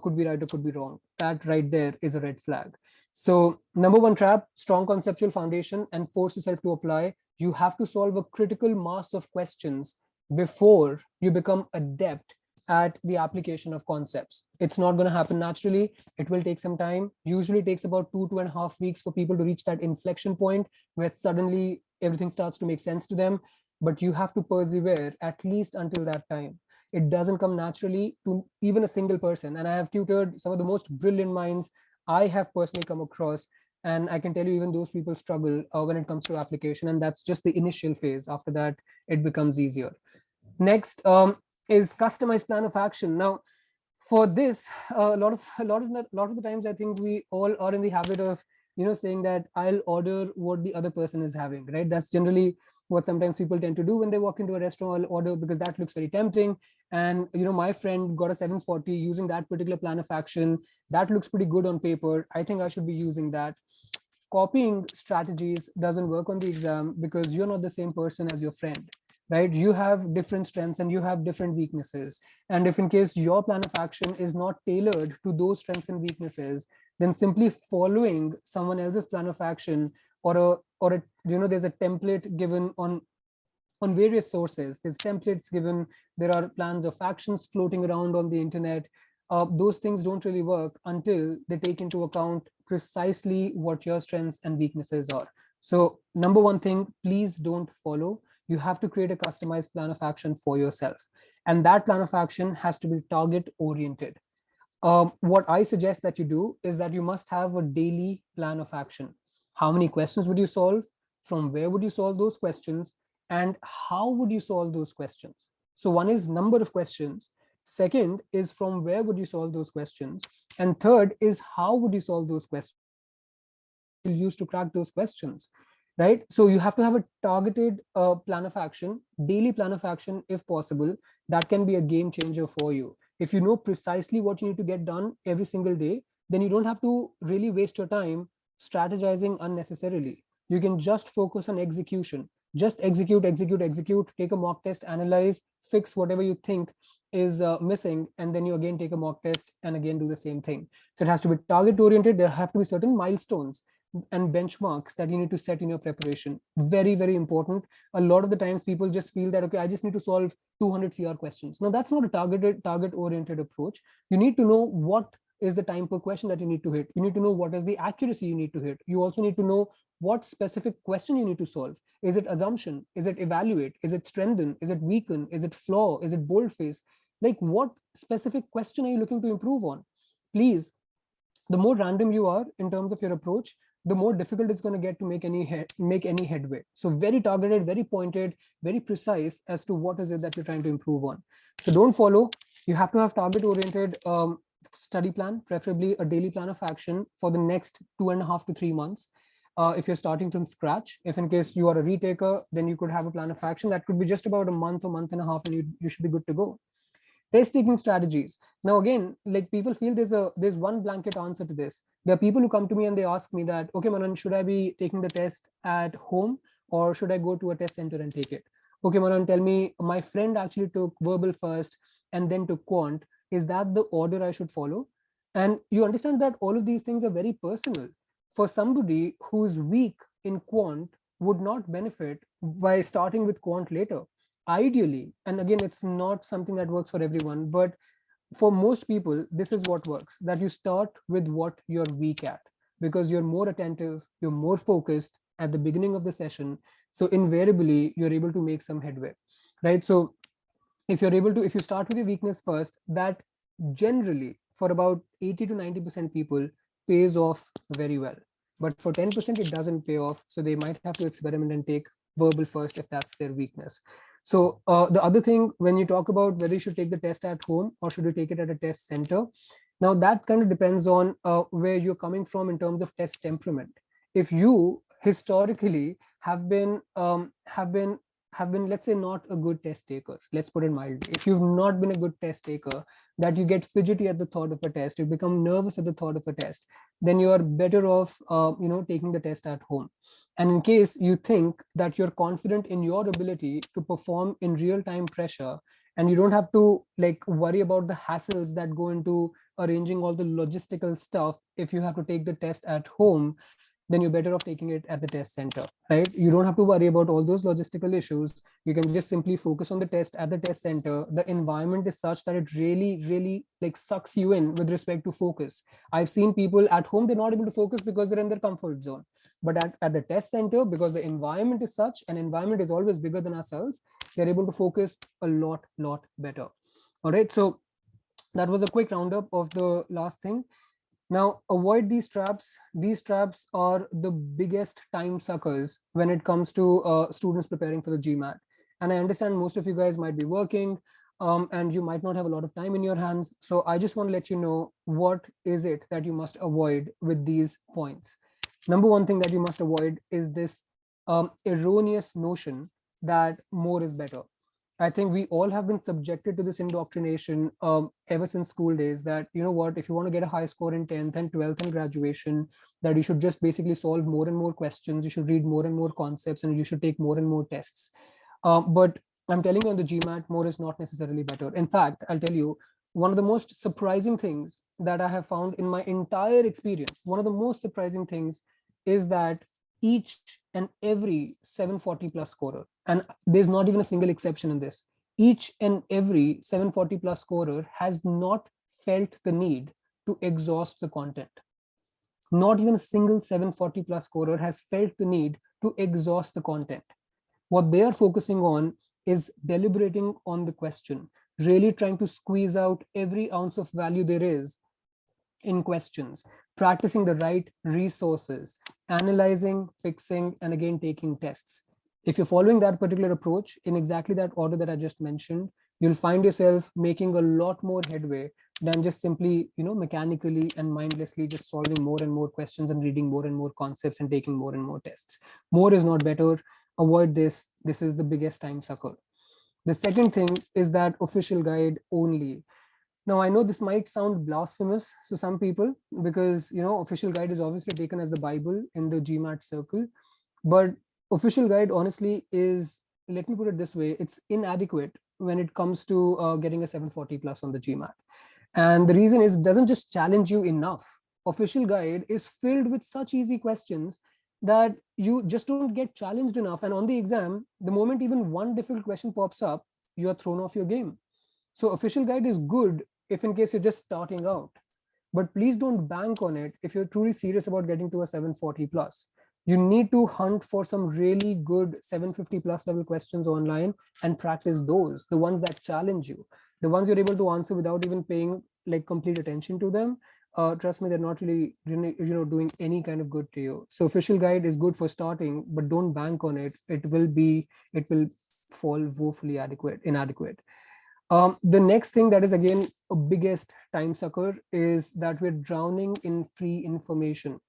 could be right or could be wrong. That right there is a red flag. So number one trap, strong conceptual foundation and force yourself to apply. You have to solve a critical mass of questions before you become adept at the application of concepts. It's not going to happen naturally. It will take some time. Usually takes about 2.5 weeks for people to reach that inflection point where suddenly everything starts to make sense to them. But you have to persevere at least until that time. It doesn't come naturally to even a single person. And I have tutored some of the most brilliant minds I have personally come across. And I can tell you, even those people struggle when it comes to application. And that's just the initial phase. After that, it becomes easier. Next is customized plan of action. Now, for this, a lot of the times, I think we all are in the habit of, saying that I'll order what the other person is having, right? That's generally what sometimes people tend to do when they walk into a restaurant. I'll order because that looks very tempting. And, my friend got a 740 using that particular plan of action. That looks pretty good on paper. I think I should be using that. Copying strategies doesn't work on the exam because you're not the same person as your friend. right? You have different strengths and you have different weaknesses. And if in case your plan of action is not tailored to those strengths and weaknesses, then simply following someone else's plan of action, or a, there's a template given on various sources. There's templates given, there are plans of actions floating around on the internet. Those things don't really work until they take into account precisely what your strengths and weaknesses are. So number one thing, please don't follow. You have to create a customized plan of action for yourself. And that plan of action has to be target oriented. What I suggest that you do is that you must have a daily plan of action. How many questions would you solve? From where would you solve those questions? And how would you solve those questions? So one is number of questions. Second is from where would you solve those questions? And third is how would you solve those questions? You'll use to crack those questions, right? So you have to have a targeted plan of action, daily plan of action if possible. That can be a game changer for you. If you know precisely what you need to get done every single day, then you don't have to really waste your time strategizing unnecessarily. You can just focus on execution. Just execute, execute, execute, take a mock test, analyze, fix whatever you think is missing, and then you again take a mock test and again do the same thing. So it has to be target oriented. There have to be certain milestones and benchmarks that you need to set in your preparation. Very, very important. A lot of the times people just feel that, okay, I just need to solve 200 CR questions. No, that's not a target oriented approach. You need to know what is the time per question that you need to hit. You need to know what is the accuracy you need to hit. You also need to know what specific question you need to solve. Is it assumption? Is it evaluate? Is it strengthen? Is it weaken? Is it flaw? Is it boldface? Like, what specific question are you looking to improve on? Please, the more random you are in terms of your approach, the more difficult it's going to get to make any headway. So very targeted, very pointed, very precise as to what is it that you're trying to improve on. So don't follow. You have to have target oriented study plan, preferably a daily plan of action for the next 2.5 to 3 months. If you're starting from scratch, if in case you are a retaker, then you could have a plan of action that could be just about a month or month and a half, and you should be good to go. Test taking strategies. Now again, like, people feel there's one blanket answer to this. There are people who come to me and they ask me that, okay, Manan, should I be taking the test at home or should I go to a test center and take it? Okay, Manan, tell me, my friend actually took verbal first and then took quant. Is that the order I should follow? And you understand that all of these things are very personal. For somebody who's weak in quant would not benefit by starting with quant later. Ideally, and again, it's not something that works for everyone, but for most people, this is what works, that you start with what you're weak at, because you're more attentive, you're more focused at the beginning of the session. So invariably, you're able to make some headway, right? So if you start with your weakness first, that generally for about 80 to 90% people pays off very well. But for 10%, it doesn't pay off. So they might have to experiment and take verbal first if that's their weakness. So the other thing, when you talk about whether you should take the test at home or should you take it at a test center, now that kind of depends on where you're coming from in terms of test temperament. If you historically have been, let's say, not a good test taker, let's put it mildly, if you've not been a good test taker, that you get fidgety at the thought of a test, you become nervous at the thought of a test, then you are better off taking the test at home. And in case you think that you're confident in your ability to perform in real time pressure, and you don't have to like worry about the hassles that go into arranging all the logistical stuff if you have to take the test at home, then you're better off taking it at the test center, right? You don't have to worry about all those logistical issues. You can just simply focus on the test at the test center. The environment is such that it really, really like sucks you in with respect to focus. I've seen people at home, they're not able to focus because they're in their comfort zone. But at the test center, because the environment is such, and environment is always bigger than ourselves, they're able to focus a lot better. All right. So that was a quick roundup of the last thing. Now, avoid these traps. These traps are the biggest time suckers when it comes to students preparing for the GMAT. And I understand most of you guys might be working and you might not have a lot of time in your hands. So I just want to let you know what is it that you must avoid with these points. Number one thing that you must avoid is this erroneous notion that more is better. I think we all have been subjected to this indoctrination ever since school days, that, you know what, if you want to get a high score in 10th and 12th and graduation, that you should just basically solve more and more questions, you should read more and more concepts, and you should take more and more tests. But I'm telling you on the GMAT, more is not necessarily better. In fact, I'll tell you, one of the most surprising things that I have found in my entire experience, one of the most surprising things is that each and every 740 plus scorer, and there's not even a single exception in this, each and every 740 plus scorer has not felt the need to exhaust the content. Not even a single 740 plus scorer has felt the need to exhaust the content. What they are focusing on is deliberating on the question, really trying to squeeze out every ounce of value there is in questions, practicing the right resources, analyzing, fixing, and again taking tests. If you're following that particular approach in exactly that order that I just mentioned, you'll find yourself making a lot more headway than just simply, mechanically and mindlessly just solving more and more questions and reading more and more concepts and taking more and more tests. More is not better. Avoid this. This is the biggest time sucker. The second thing is that official guide only. Now, I know this might sound blasphemous to some people because, official guide is obviously taken as the Bible in the GMAT circle. But official guide, honestly, is, let me put it this way, it's inadequate when it comes to getting a 740 plus on the GMAT. And the reason is, it doesn't just challenge you enough. Official guide is filled with such easy questions that you just don't get challenged enough. And on the exam, the moment even one difficult question pops up, you are thrown off your game. So official guide is good if in case you're just starting out, but please don't bank on it if you're truly serious about getting to a 740 plus. You need to hunt for some really good 750 plus level questions online and practice those, the ones that challenge you, the ones you're able to answer without even paying like complete attention to them. Trust me, they're not really doing any kind of good to you. So official guide is good for starting, but don't bank on it. It will fall woefully inadequate. The next thing that is again a biggest time sucker is that we're drowning in free information,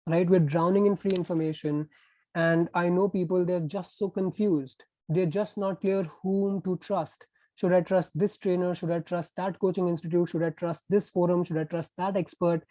right? We're drowning in free information. And I know people, they're just so confused. They're just not clear whom to trust. Should I trust this trainer? Should I trust that coaching institute? Should I trust this forum? Should I trust that expert?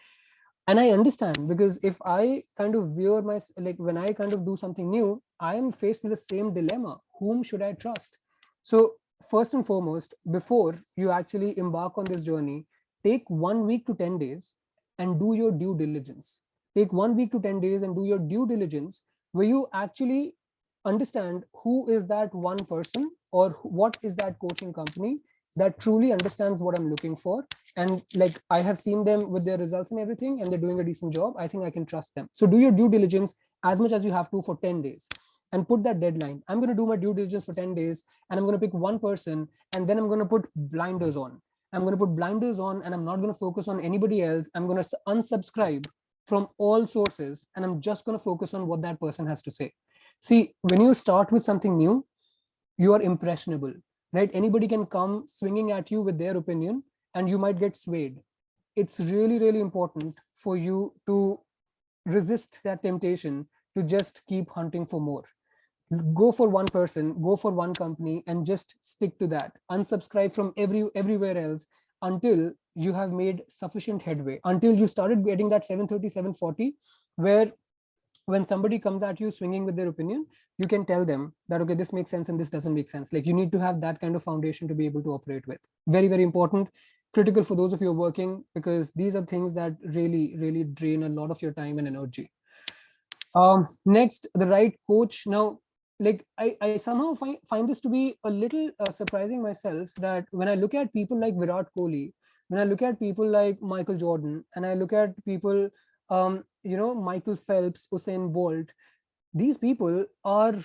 And I understand, because if I kind of veer my, like when I kind of do something new, I am faced with the same dilemma. Whom should I trust? So first and foremost, before you actually embark on this journey, take 1 week to 10 days and do your due diligence. Take 1 week to 10 days and do your due diligence, where you actually understand who is that one person or what is that coaching company that truly understands what I'm looking for. And like I have seen them with their results and everything, and they're doing a decent job. I think I can trust them. So do your due diligence as much as you have to for 10 days and put that deadline. I'm going to do my due diligence for 10 days and I'm going to pick one person, and then I'm going to put blinders on. I'm going to put blinders on and I'm not going to focus on anybody else. I'm going to unsubscribe from all sources and I'm just going to focus on what that person has to say. See, when you start with something new, you are impressionable, right? Anybody can come swinging at you with their opinion and you might get swayed. It's really, really important for you to resist that temptation to just keep hunting for more. Go for one person, go for one company, and just stick to that. Unsubscribe from everywhere else until you have made sufficient headway, until you started getting that 730, 740, where when somebody comes at you swinging with their opinion, you can tell them that, okay, this makes sense and this doesn't make sense. Like, you need to have that kind of foundation to be able to operate with. Very, very important, critical for those of you who are working, because these are things that really, really drain a lot of your time and energy. Next, the right coach. Now, like I somehow find this to be a little surprising myself, that when I look at people like Virat Kohli, when I look at people like Michael Jordan, and I look at people, Michael Phelps, Usain Bolt, these people are,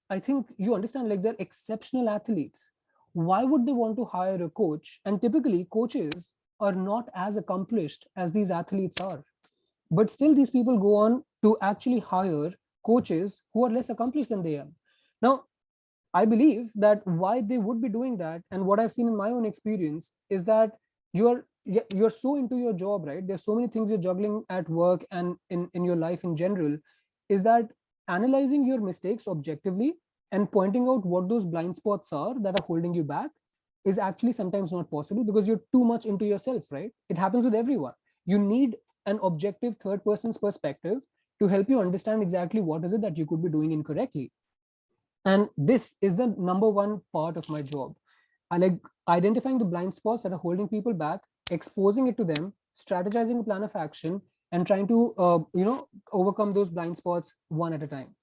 I think you understand, like they're exceptional athletes. Why would they want to hire a coach? And typically, coaches are not as accomplished as these athletes are, but still these people go on to actually hire coaches who are less accomplished than they are. Now, I believe that why they would be doing that, and what I've seen in my own experience, is that you're so into your job, right? There's so many things you're juggling at work and in your life in general, is that analyzing your mistakes objectively and pointing out what those blind spots are that are holding you back is actually sometimes not possible, because you're too much into yourself, right? It happens with everyone. You need an objective third person's perspective to help you understand exactly what is it that you could be doing incorrectly. And this is the number one part of my job. I like identifying the blind spots that are holding people back, exposing it to them, strategizing a plan of action, and trying to overcome those blind spots one at a time.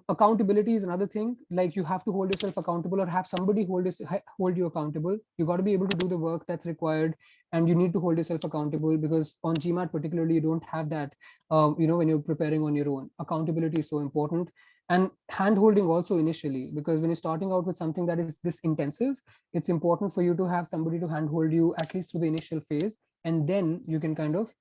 Accountability is another thing. Like, you have to hold yourself accountable, or have somebody hold you accountable. You got to be able to do the work that's required, and you need to hold yourself accountable, because on GMAT particularly, you don't have that. When you're preparing on your own, accountability is so important. And hand holding also initially, because when you're starting out with something that is this intensive, it's important for you to have somebody to hand hold you at least through the initial phase, and then you can kind of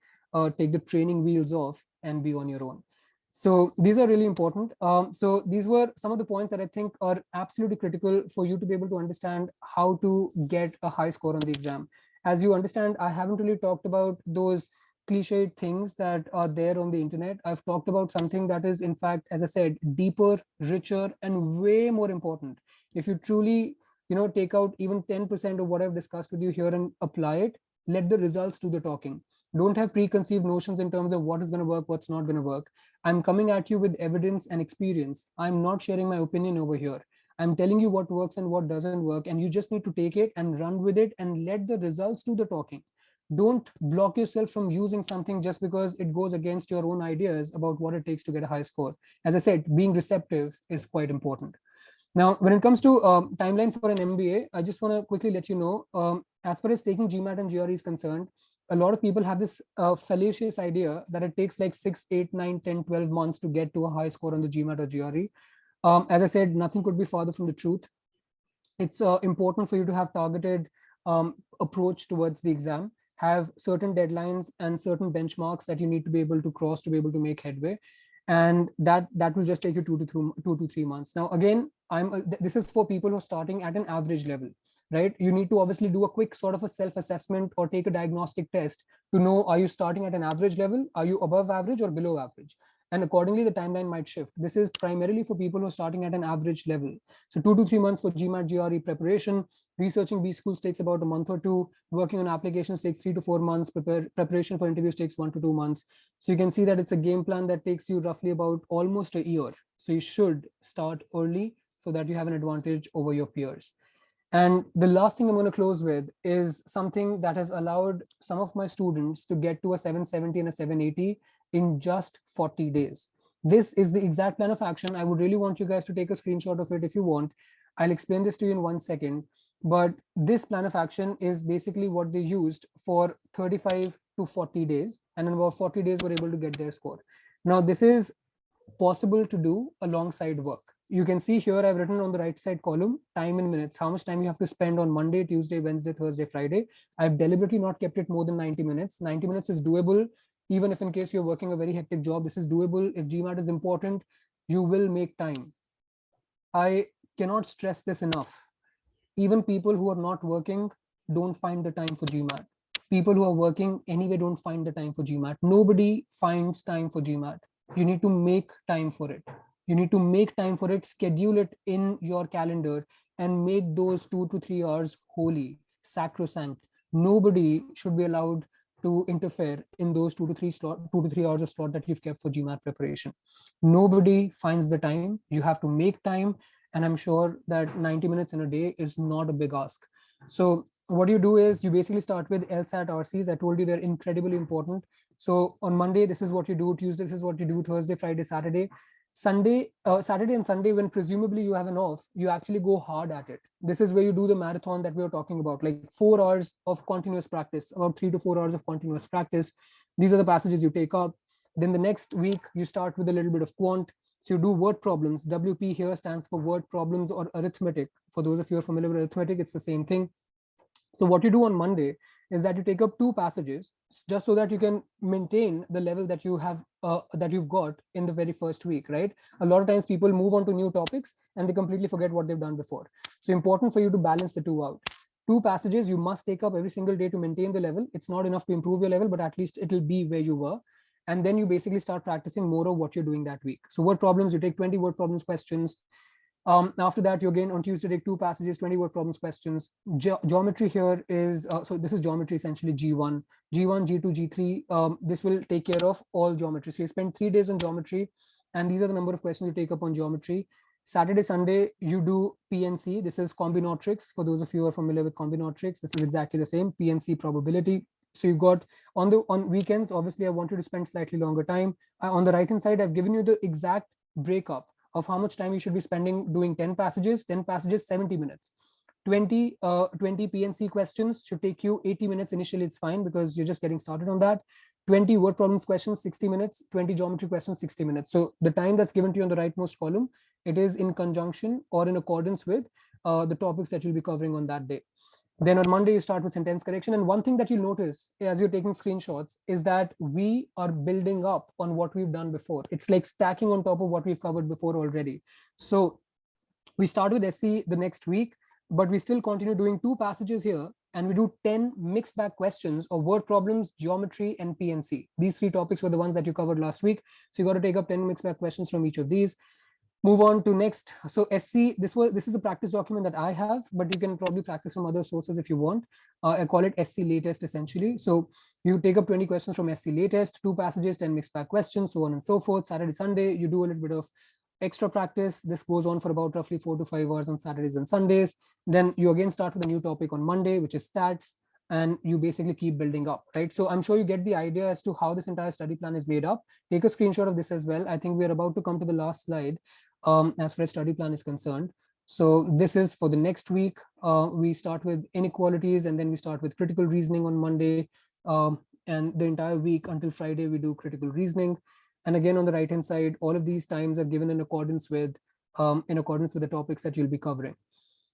take the training wheels off and be on your own. So these are really important. So these were some of the points that I think are absolutely critical for you to be able to understand how to get a high score on the exam. As you understand, I haven't really talked about those cliched things that are there on the internet. I've talked about something that is, in fact, as I said, deeper, richer, and way more important. If you truly, take out even 10% of what I've discussed with you here and apply it, let the results do the talking. Don't have preconceived notions in terms of what is going to work, what's not going to work. I'm coming at you with evidence and experience. I'm not sharing my opinion over here. I'm telling you what works and what doesn't work, and you just need to take it and run with it and let the results do the talking. Don't block yourself from using something just because it goes against your own ideas about what it takes to get a high score. As I said, being receptive is quite important. Now, when it comes to timeline for an MBA, I just want to quickly let you know, as far as taking GMAT and GRE is concerned, a lot of people have this fallacious idea that it takes like 6, 8, 9, 10, 12 months to get to a high score on the GMAT or GRE. As I said, nothing could be farther from the truth. It's important for you to have targeted approach towards the exam, have certain deadlines and certain benchmarks that you need to be able to cross to be able to make headway. And that will just take you 2 to 3 months. Now, again, this is for people who are starting at an average level, right? You need to obviously do a quick sort of a self-assessment or take a diagnostic test to know, are you starting at an average level? Are you above average or below average? And accordingly, the timeline might shift. This is primarily for people who are starting at an average level. So 2 to 3 months for GMAT, GRE preparation. Researching B schools takes about a month or two. Working on applications takes 3 to 4 months. Preparation for interviews takes 1 to 2 months. So you can see that it's a game plan that takes you roughly about almost a year. So you should start early so that you have an advantage over your peers. And the last thing I'm going to close with is something that has allowed some of my students to get to a 770 and a 780 in just 40 days. This is the exact plan of action. I would really want you guys to take a screenshot of it if you want. I'll explain this to you in 1 second. But this plan of action is basically what they used for 35 to 40 days. And in about 40 days, were able to get their score. Now, this is possible to do alongside work. You can see here I've written on the right side column time in minutes, how much time you have to spend on Monday, Tuesday, Wednesday, Thursday, Friday. I've deliberately not kept it more than 90 minutes. 90 minutes is doable. Even if in case you're working a very hectic job, this is doable. If GMAT is important, you will make time. I cannot stress this enough. Even people who are not working don't find the time for GMAT. People who are working anyway don't find the time for GMAT. Nobody finds time for GMAT. You need to make time for it. You need to make time for it, schedule it in your calendar, and make those 2 to 3 hours holy, sacrosanct. Nobody should be allowed to interfere in those 2 to 3 hours of slot that you've kept for GMAT preparation. Nobody finds the time. You have to make time. And I'm sure that 90 minutes in a day is not a big ask. So what you do is you basically start with LSAT RCs. I told you they're incredibly important. So on Monday, this is what you do. Tuesday, this is what you do. Thursday, Friday, Saturday. Saturday and Sunday, when presumably you have an off, you actually go hard at it. This is where you do the marathon that we were talking about, like 4 hours of continuous practice, about 3 to 4 hours of continuous practice. These are the passages you take up. Then the next week, you start with a little bit of quant. So you do word problems. WP here stands for word problems or arithmetic. For those of you who are familiar with arithmetic, it's the same thing. So what you do on Monday is that you take up 2 passages just so that you can maintain the level that you have that you've got in the very first week, right? A lot of times people move on to new topics and they completely forget what they've done before. So important for you to balance the 2 out. 2 passages you must take up every single day to maintain the level. It's not enough to improve your level, but at least it'll be where you were. And then you basically start practicing more of what you're doing that week. So word problems, you take 20 word problems questions. After that, you again on Tuesday take 2 passages, 20 word problems questions. Geometry here is, so this is geometry essentially G1, G2, G3. This will take care of all geometry. So you spend 3 days on geometry, and these are the number of questions you take up on geometry. Saturday, Sunday, you do PNC. This is combinatorics. For those of you who are familiar with combinatorics, this is exactly the same PNC probability. So you've got on weekends, obviously, I want you to spend slightly longer time. On the right hand side, I've given you the exact breakup of how much time you should be spending doing 10 passages, 70 minutes. 20 PNC questions should take you 80 minutes. Initially, it's fine because you're just getting started on that. 20 word problems questions, 60 minutes, 20 geometry questions, 60 minutes. So the time that's given to you on the rightmost column, it is in conjunction or in accordance with the topics that you'll be covering on that day. Then on Monday, you start with sentence correction. And one thing that you'll notice as you're taking screenshots is that we are building up on what we've done before. It's like stacking on top of what we've covered before already. So we start with SC the next week, but we still continue doing 2 passages here, and we do 10 mixed bag questions of word problems, geometry, and PNC. These 3 topics were the ones that you covered last week. So you got to take up 10 mixed bag questions from each of these. Move on to next. So SC, this is a practice document that I have, but you can probably practice from other sources if you want. I call it SC latest essentially. So you take up 20 questions from SC latest, 2 passages, 10 mixed bag questions, so on and so forth. Saturday, Sunday, you do a little bit of extra practice. This goes on for about roughly 4 to 5 hours on Saturdays and Sundays. Then you again start with a new topic on Monday, which is stats, and you basically keep building up, right? So I'm sure you get the idea as to how this entire study plan is made up. Take a screenshot of this as well. I think we're about to come to the last slide as far as study plan is concerned. So this is for the next week. We start with inequalities, and then we start with critical reasoning on Monday. And the entire week until Friday, we do critical reasoning. And again, on the right-hand side, all of these times are given in accordance with the topics that you'll be covering.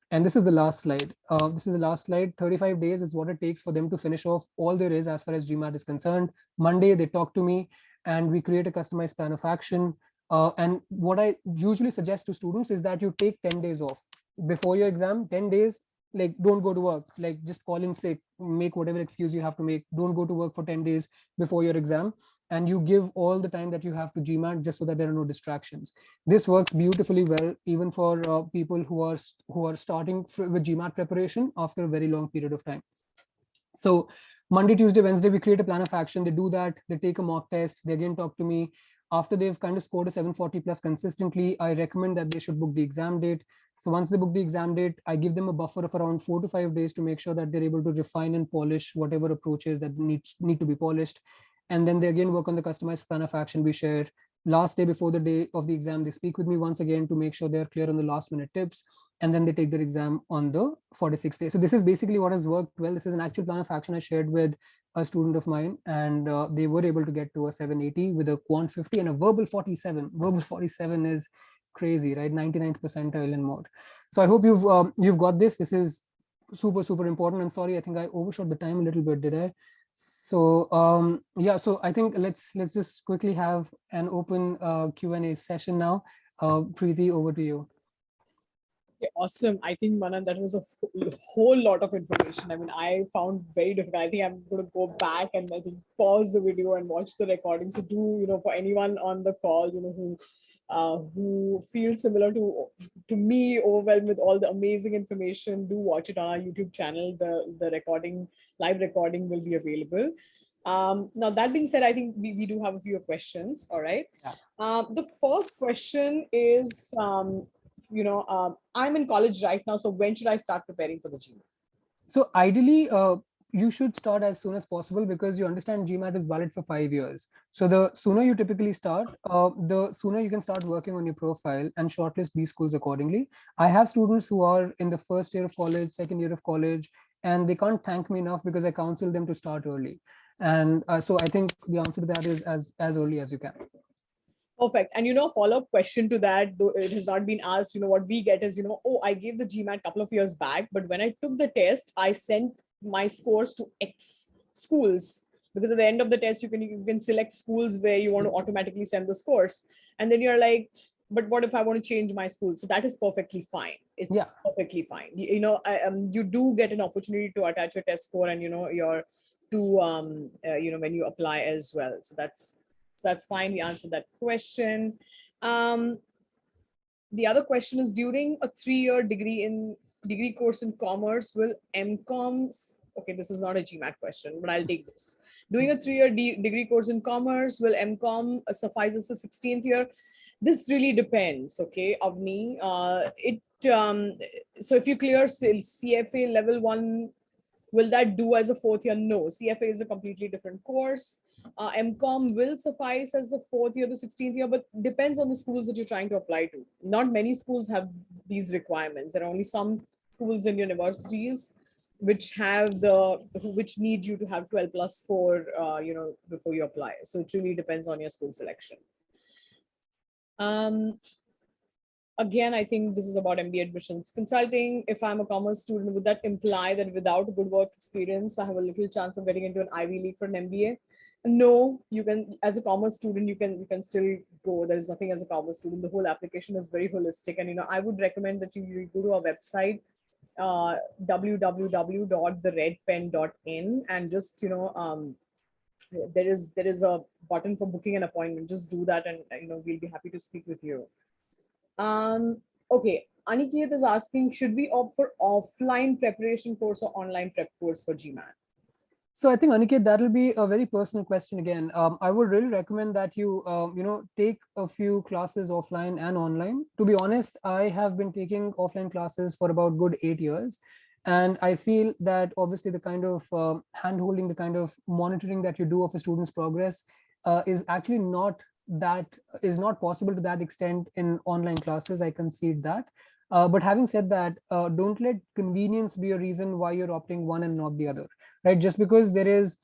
And this is the last slide. 35 days is what it takes for them to finish off all there is as far as GMAT is concerned. Monday, they talk to me, and we create a customized plan of action. And what I usually suggest to students is that you take 10 days off before your exam. 10 days, like, don't go to work, like just call in sick, make whatever excuse you have to make. Don't go to work for 10 days before your exam, and you give all the time that you have to GMAT, just so that there are no distractions. This works beautifully well even for people who are starting with GMAT preparation after a very long period of time. So Monday, Tuesday, Wednesday, we create a plan of action. They do that. They take a mock test. They again talk to me. After they've kind of scored a 740 plus consistently, I recommend that they should book the exam date. So once they book the exam date, I give them a buffer of around 4 to 5 days to make sure that they're able to refine and polish whatever approaches that need to be polished. And then they again work on the customized plan of action we share. Last day before the day of the exam, they speak with me once again to make sure they're clear on the last minute tips. And then they take their exam on the 46th day. So this is basically what has worked well. This is an actual plan of action I shared with a student of mine, and they were able to get to a 780 with a quant 50 and a verbal 47. Verbal 47 is crazy, right? 99th percentile and more. So I hope you've got this. This is super important. I'm sorry, I think I overshot the time a little bit, did I? So yeah, so I think let's just quickly have an open Q&A session now. Preeti, over to you. Okay, awesome. I think, Manan, that was a whole lot of information. I mean, I found very difficult. I think I'm going to go back and I think pause the video and watch the recording. So do, for anyone on the call, who feels similar to me, overwhelmed with all the amazing information, do watch it on our YouTube channel. The recording, live recording will be available. Now, that being said, I think we do have a few questions. All right. Yeah. The first question is, I'm in college right now, so when should I start preparing for the GMAT? So ideally, you should start as soon as possible, because you understand GMAT is valid for 5 years. So the sooner you typically start, the sooner you can start working on your profile and shortlist B schools accordingly. I have students who are in the first year of college, second year of college, and they can't thank me enough because I counsel them to start early. And so I think the answer to that is as early as you can. Perfect. And, follow-up question to that, though it has not been asked, what we get is, oh, I gave the GMAT a couple of years back, but when I took the test, I sent my scores to X schools, because at the end of the test, you can select schools where you want to automatically send the scores. And then you're like, but what if I want to change my school? So that is perfectly fine. It's perfectly fine. You do get an opportunity to attach your test score and, when you apply as well. So that's fine. We answered that question. The other question is, during a 3-year degree course in commerce, will MCOMs, okay, this is not a GMAT question, but I'll take this. Doing a 3-year degree course in commerce, will MCOM suffice as the 16th year? This really depends, okay, Avni. So if you clear CFA level 1, will that do as a fourth year? No, CFA is a completely different course. MCOM will suffice as the fourth year, the 16th year, but depends on the schools that you're trying to apply to. Not many schools have these requirements. There are only some schools and universities which need you to have 12 plus 4, before you apply. So it really depends on your school selection. Again, I think this is about MBA admissions consulting. If I'm a commerce student, would that imply that without a good work experience, I have a little chance of getting into an Ivy League for an MBA? No, you can, as a commerce student, you can still go. There's nothing as a commerce student. The whole application is very holistic. And, I would recommend that you go to our website, www.theredpen.in, and just, there is a button for booking an appointment. Just do that, and, we'll be happy to speak with you. Okay, Aniket is asking, should we opt for offline preparation course or online prep course for GMAT? So I think, Aniket, that will be a very personal question again. I would really recommend that you, take a few classes offline and online. To be honest, I have been taking offline classes for about good 8 years. And I feel that obviously the kind of hand-holding, the kind of monitoring that you do of a student's progress is actually not possible to that extent in online classes. I concede that. But having said that, don't let convenience be a reason why you're opting one and not the other, right? Just because there is,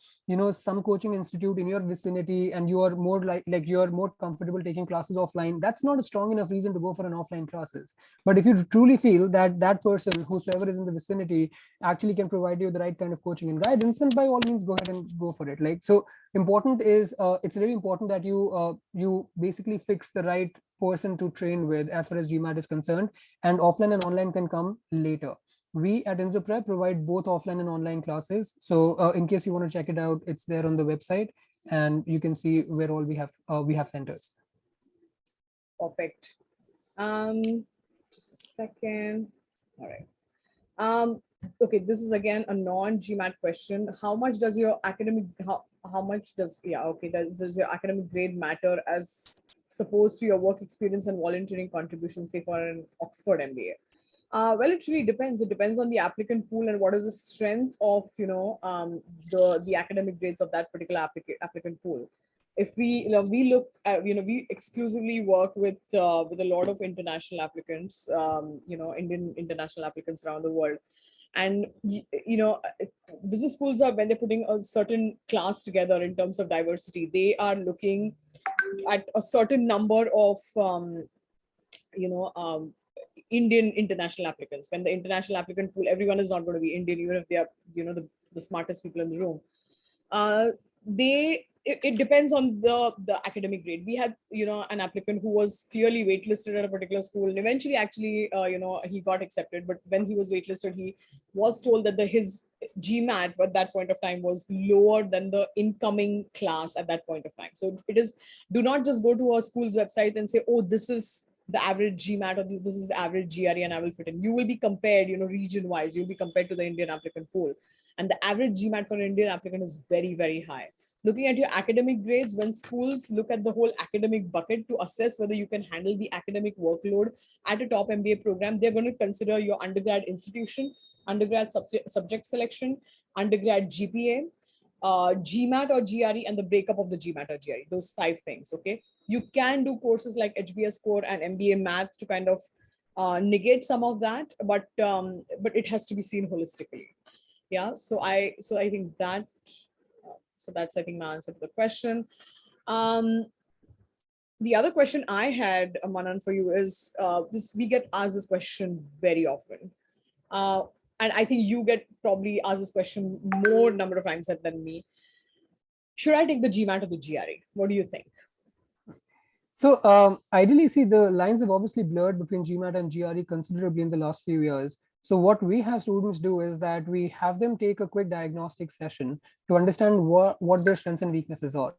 some coaching institute in your vicinity and you are more like you're more comfortable taking classes offline, that's not a strong enough reason to go for an offline classes. But if you truly feel that that person, whosoever is in the vicinity, actually can provide you the right kind of coaching and guidance, then by all means go ahead and go for it. Like, so important is, it's really important that you basically fix the right person to train with as far as GMAT is concerned, and offline and online can come later. We at InzoPrep provide both offline and online classes. So in case you want to check it out, it's there on the website, and you can see where all we have centers. Perfect. Just a second. All right. Okay, this is again a non-GMAT question. How much does your academic does your academic grade matter as opposed to your work experience and volunteering contribution, say for an Oxford MBA? Well, it really depends. It depends on the applicant pool and what is the strength of the academic grades of that particular applicant pool. If we look at, we exclusively work with a lot of international applicants, Indian international applicants around the world. And business schools are, when they're putting a certain class together in terms of diversity, they are looking at a certain number of Indian international applicants. When the international applicant pool, everyone is not going to be Indian, even if they are, the smartest people in the room. It depends on the academic grade. We had, an applicant who was clearly waitlisted at a particular school, and eventually actually, he got accepted. But when he was waitlisted, he was told that his GMAT at that point of time was lower than the incoming class at that point of time. So it is, do not just go to a school's website and say, oh, this is the average GMAT or this is the average GRE and I will fit in. You will be compared, region wise, you'll be compared to the Indian applicant pool. And the average GMAT for an Indian applicant is very, very high. Looking at your academic grades, when schools look at the whole academic bucket to assess whether you can handle the academic workload at a top MBA program, they're going to consider your undergrad institution, undergrad subject selection, undergrad GPA, GMAT or GRE, and the breakup of the GMAT or GRE, those 5 things, okay? You can do courses like HBS-core and MBA Math to kind of negate some of that, but it has to be seen holistically. Yeah, so I think that, so that's, I think, my answer to the question. The other question I had, Manan, for you is we get asked this question very often. And I think you get probably asked this question more number of times than me. Should I take the GMAT or the GRE? What do you think? So ideally, see, the lines have obviously blurred between GMAT and GRE considerably in the last few years. So what we have students do is that we have them take a quick diagnostic session to understand what their strengths and weaknesses are.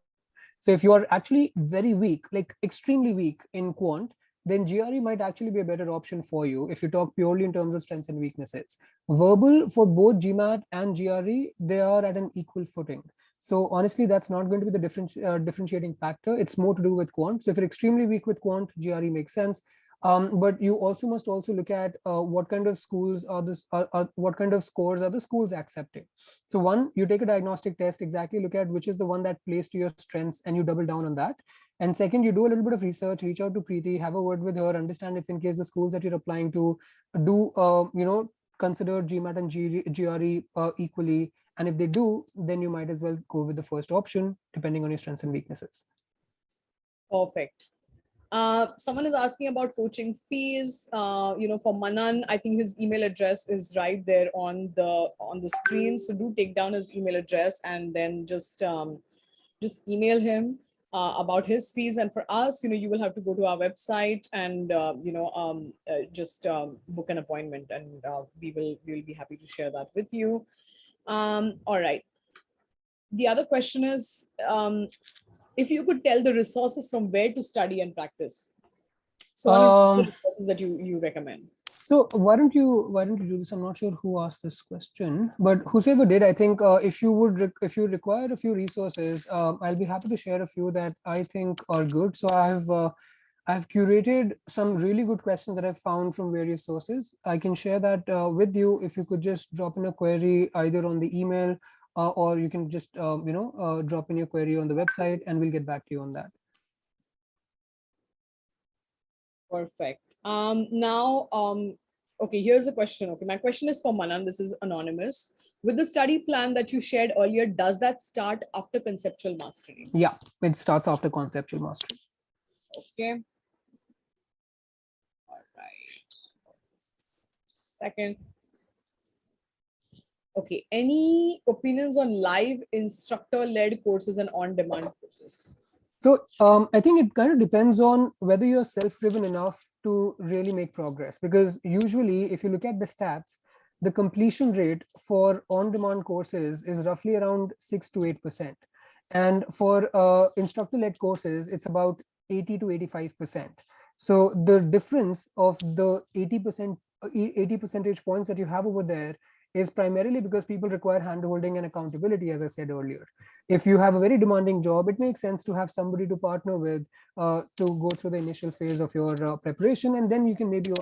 So if you are actually very weak, like extremely weak in quant, then GRE might actually be a better option for you if you talk purely in terms of strengths and weaknesses. Verbal for both GMAT and GRE, they are at an equal footing. So honestly, that's not going to be the differentiating factor. It's more to do with quant. So if you're extremely weak with quant, GRE makes sense. But you also must also look at what kind of schools are this, what kind of scores are the schools accepting. So one, you take a diagnostic test, exactly look at which is the one that plays to your strengths, and you double down on that. And second, you do a little bit of research, reach out to Preeti, have a word with her, understand if in case the schools that you're applying to do, consider GMAT and GRE equally. And if they do, then you might as well go with the first option, depending on your strengths and weaknesses. Perfect. Someone is asking about coaching fees. For Manan, I think his email address is right there on the screen. So do take down his email address and then just email him about his fees. And for us, you will have to go to our website and just book an appointment, and we will be happy to share that with you. All right. The other question is, if you could tell the resources from where to study and practice. So what are the resources that you recommend? So why don't you do this? I'm not sure who asked this question, but whoever did, I think if you require a few resources, I'll be happy to share a few that I think are good. So I've curated some really good questions that I've found from various sources. I can share that with you if you could just drop in a query either on the email or you can just drop in your query on the website, and we'll get back to you on that. Perfect. Okay, here's a question. Okay, my question is for Manan. This is anonymous. With the study plan that you shared earlier, does that start after conceptual mastery? Yeah, it starts after conceptual mastery. Okay. All right. Second. Okay, any opinions on live instructor-led courses and on-demand courses? So I think it kind of depends on whether you're self-driven enough to really make progress, because usually if you look at the stats, the completion rate for on-demand courses is roughly around 6 to 8%. And for instructor-led courses, it's about 80 to 85%. So the difference of the 80 percentage points that you have over there is primarily because people require handholding and accountability, as I said earlier. If you have a very demanding job, it makes sense to have somebody to partner with to go through the initial phase of your preparation, and then you can maybe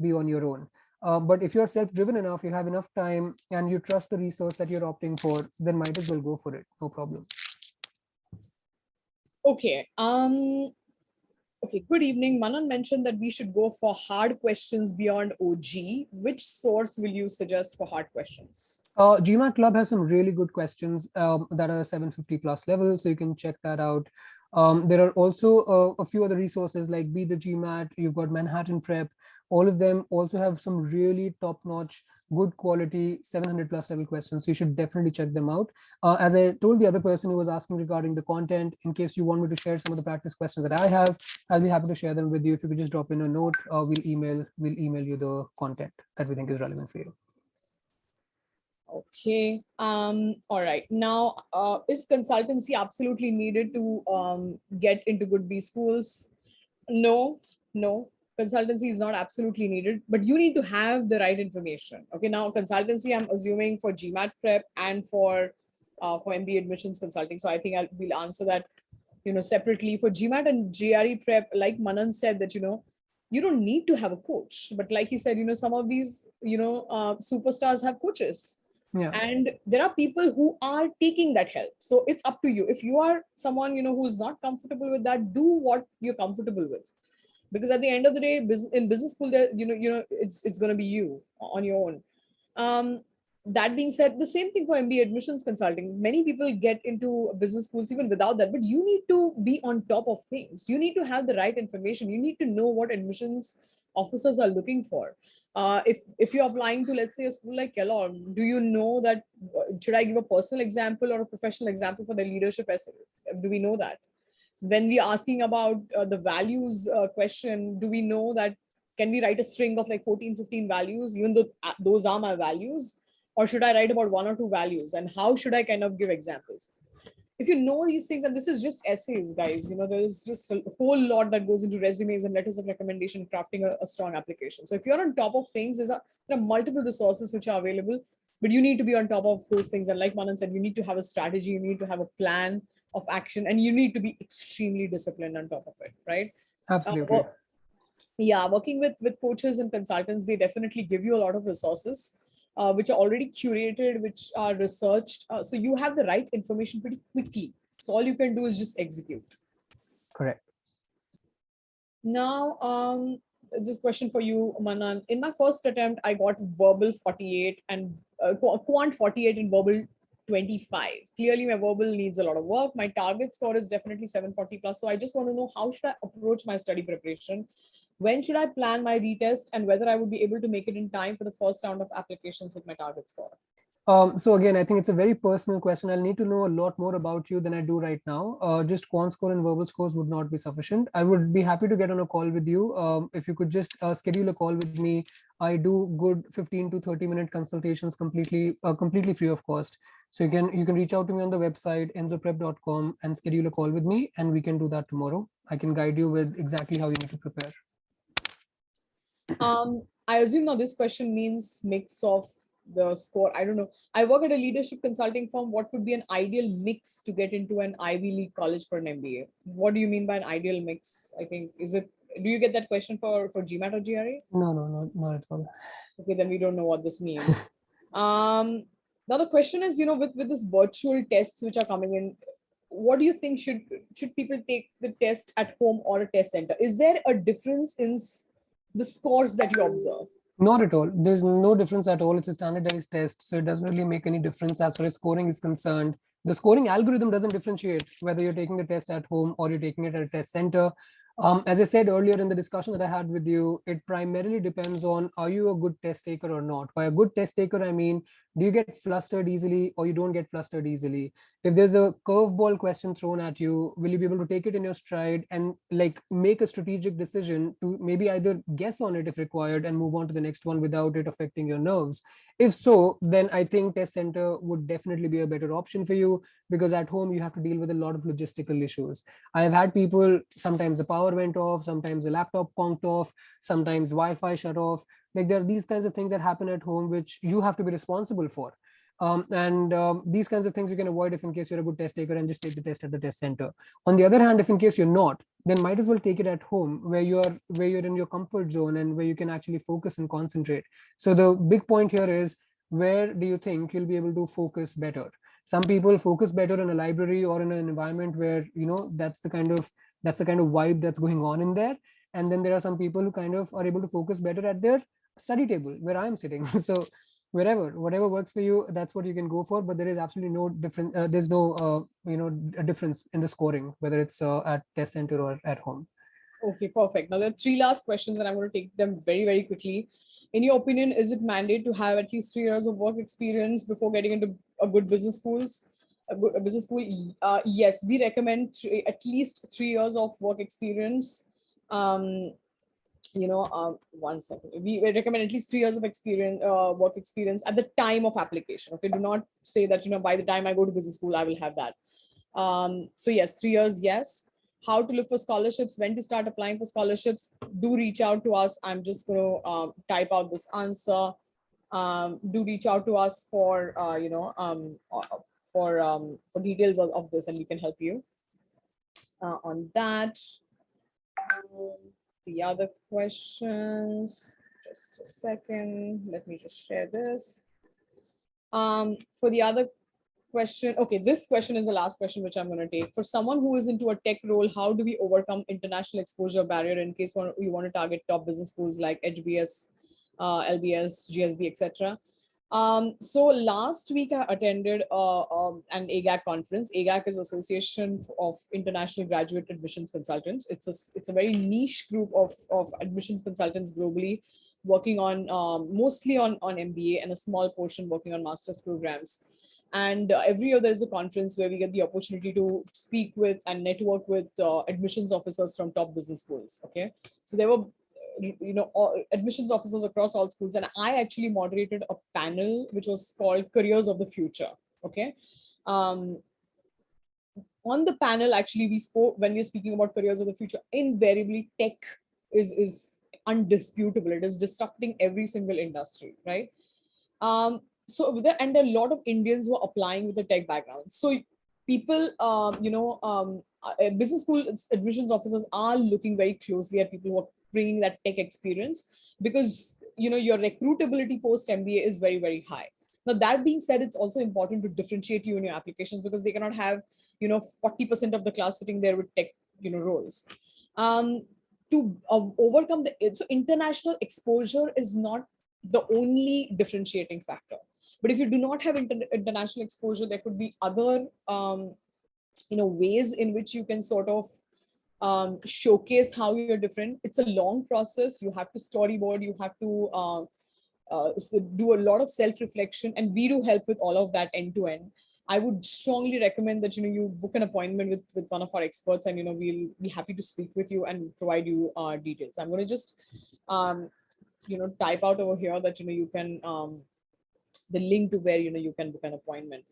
be on your own. But if you're self-driven enough, you have enough time, and you trust the resource that you're opting for, then might as well go for it. No problem. Okay. Okay, good evening. Manan mentioned that we should go for hard questions beyond OG. Which source will you suggest for hard questions? GMAT Club has some really good questions that are 750 plus level, so you can check that out. There are also a few other resources like Be the GMAT, you've got Manhattan Prep. All of them also have some really top-notch, good quality 700 plus level questions. So you should definitely check them out. As I told the other person who was asking regarding the content, in case you want me to share some of the practice questions that I have, I'll be happy to share them with you. If you could just drop in a note, we'll email you the content that we think is relevant for you. Okay. All right. Now, is consultancy absolutely needed to get into good B schools? No. Consultancy is not absolutely needed, but you need to have the right information. Okay. Now, consultancy, I'm assuming for GMAT prep and for MBA admissions consulting. So I think we'll answer that, separately. For GMAT and GRE prep, like Manan said, that you don't need to have a coach, but like he said, some of these superstars have coaches. Yeah. And there are people who are taking that help. So it's up to you. If you are someone, who's not comfortable with that, do what you're comfortable with. Because at the end of the day, in business school, there, it's going to be you on your own. That being said, the same thing for MBA admissions consulting. Many people get into business schools even without that, but you need to be on top of things. You need to have the right information. You need to know what admissions officers are looking for. If you're applying to, let's say, a school like Kellogg, do you know that, should I give a personal example or a professional example for the leadership essay? Do we know that? When we're asking about the values question, do we know that, can we write a string of like 14, 15 values, even though those are my values? Or should I write about one or two values? And how should I kind of give examples? If you know these things, and this is just essays, guys, there's just a whole lot that goes into resumes and letters of recommendation, crafting a strong application. So if you're on top of things, there are multiple resources which are available. but you need to be on top of those things. And like Manan said, you need to have a strategy, you need to have a plan of action, and you need to be extremely disciplined on top of it, right? Absolutely. Well, yeah, working with coaches and consultants, they definitely give you a lot of resources, which are already curated, which are researched, so you have the right information pretty quickly. So all you can do is just execute. Correct. Now, this question for you, Manan. In my first attempt, I got verbal 48 and quant 48 and verbal 25. Clearly, my verbal needs a lot of work. My target score is definitely 740 plus. So I just want to know, how should I approach my study preparation? When should I plan my retest, and whether I would be able to make it in time for the first round of applications with my target score? So again, I think it's a very personal question. I'll need to know a lot more about you than I do right now. Just quant score and verbal scores would not be sufficient. I would be happy to get on a call with you. If you could just schedule a call with me. I do good 15 to 30-minute consultations completely free of cost. So you can reach out to me on the website enzoprep.com and schedule a call with me, and we can do that tomorrow. I can guide you with exactly how you need to prepare. I assume now this question means mix of the score. I don't know. I work at a leadership consulting firm. What would be an ideal mix to get into an Ivy League college for an MBA? What do you mean by an ideal mix? I think, is it, do you get that question for GMAT or GRA? No, not at all. Okay, then we don't know what this means. Now the question is, with this virtual tests which are coming in, what do you think, should people take the test at home or a test center? Is there a difference in the scores that you observe? Not at all. There's no difference at all. It's a standardized test, so it doesn't really make any difference as far as scoring is concerned. The scoring algorithm doesn't differentiate whether you're taking the test at home or you're taking it at a test center. As I said earlier in the discussion that I had with you, it primarily depends on, are you a good test taker or not? By a good test taker, I mean, do you get flustered easily or you don't get flustered easily? If there's a curveball question thrown at you, will you be able to take it in your stride and like make a strategic decision to maybe either guess on it if required and move on to the next one without it affecting your nerves? If so, then I think test center would definitely be a better option for you, because at home you have to deal with a lot of logistical issues. I've had people, sometimes the power went off, sometimes the laptop conked off, sometimes Wi-Fi shut off. Like there are these kinds of things that happen at home which you have to be responsible for. These kinds of things you can avoid if in case you're a good test taker and just take the test at the test center. On the other hand, if in case you're not, then might as well take it at home where you're in your comfort zone and where you can actually focus and concentrate. So the big point here is, where do you think you'll be able to focus better? Some people focus better in a library or in an environment where that's the kind of vibe that's going on in there. And then there are some people who kind of are able to focus better at their study table where I'm sitting. So whatever works for you, that's what you can go for. But there is absolutely no difference. There's no a difference in the scoring, whether it's at test center or at home. Okay, perfect. Now there are three last questions and I'm going to take them very, very quickly. In your opinion, is it mandate to have at least 3 years of work experience before getting into a good business schools? A business school? Yes, we recommend at least 3 years of work experience. One second. We recommend at least 3 years of experience, work experience at the time of application. Okay, do not say that by the time I go to business school I will have that. So yes, 3 years, yes. How to look for scholarships, when to start applying for scholarships, do reach out to us. I'm just going to type out this answer. Do reach out to us for for details of this, and we can help you on that. The other questions, just a second, let me just share this. For the other question, okay, this question is the last question which I'm going to take. For someone who is into a tech role, how do we overcome international exposure barrier in case we want to target top business schools like HBS, LBS, GSB, etc.? So last week I attended an AGAC conference. AGAC is Association of International Graduate Admissions Consultants. It's a very niche group of admissions consultants globally, working on mostly on MBA and a small portion working on master's programs. And every year there is a conference where we get the opportunity to speak with and network with admissions officers from top business schools. Okay, so there were admissions officers across all schools, and I actually moderated a panel which was called Careers of the Future. Okay, on the panel, actually, we spoke, when we're speaking about careers of the future, invariably tech is undisputable. It is disrupting every single industry, right? so there, and there are a lot of Indians who are applying with a tech background. So people, business school admissions officers are looking very closely at people who are bringing that tech experience, because your recruitability post MBA is very, very high. Now that being said, it's also important to differentiate you in your applications, because they cannot have 40% of the class sitting there with tech roles. To overcome so international exposure is not the only differentiating factor. But if you do not have international exposure, there could be other ways in which you can sort of showcase how you're different. It's a long process. You have to storyboard, you have to do a lot of self-reflection, and we do help with all of that end to end. I would strongly recommend that you book an appointment with one of our experts, and we'll be happy to speak with you and provide you details. I'm going to just type out over here that you can the link to where you can book an appointment.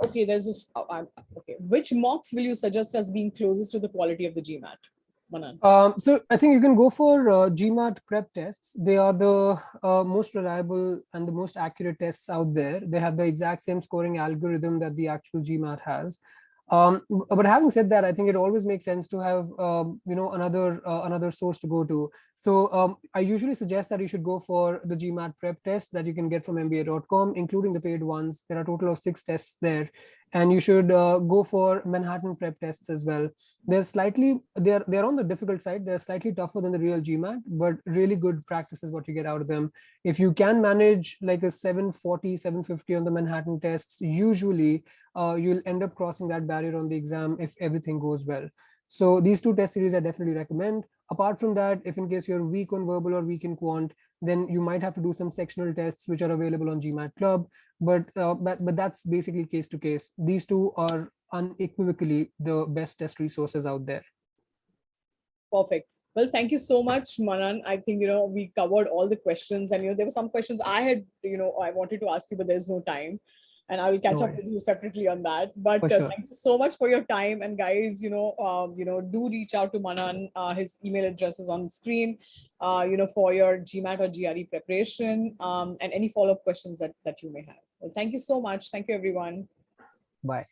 Okay, there's this. Okay, which mocks will you suggest as being closest to the quality of the GMAT, Manan? So I think you can go for GMAT prep tests. They are the most reliable and the most accurate tests out there. They have the exact same scoring algorithm that the actual GMAT has. But having said that, I think it always makes sense to have another source to go to. So I usually suggest that you should go for the GMAT prep tests that you can get from MBA.com, including the paid ones. There are a total of 6 tests there, and you should go for Manhattan prep tests as well. They're on the difficult side. They're slightly tougher than the real GMAT, but really good practice is what you get out of them. If you can manage like a 740, 750 on the Manhattan tests, usually you'll end up crossing that barrier on the exam if everything goes well. So these 2 test series I definitely recommend. Apart from that, if in case you're weak on verbal or weak in quant, then you might have to do some sectional tests which are available on GMAT Club. But that's basically case to case. These 2 are unequivocally the best test resources out there. Perfect. Well, thank you so much, Manan. I think we covered all the questions, and there were some questions I had I wanted to ask you, but there's no time, and I will catch up with you separately on that. But Sure. Thank you so much for your time, and guys, do reach out to Manan. His email address is on the screen, for your GMAT or GRE preparation, and any follow-up questions that you may have. Well, thank you so much. Thank you, everyone. Bye.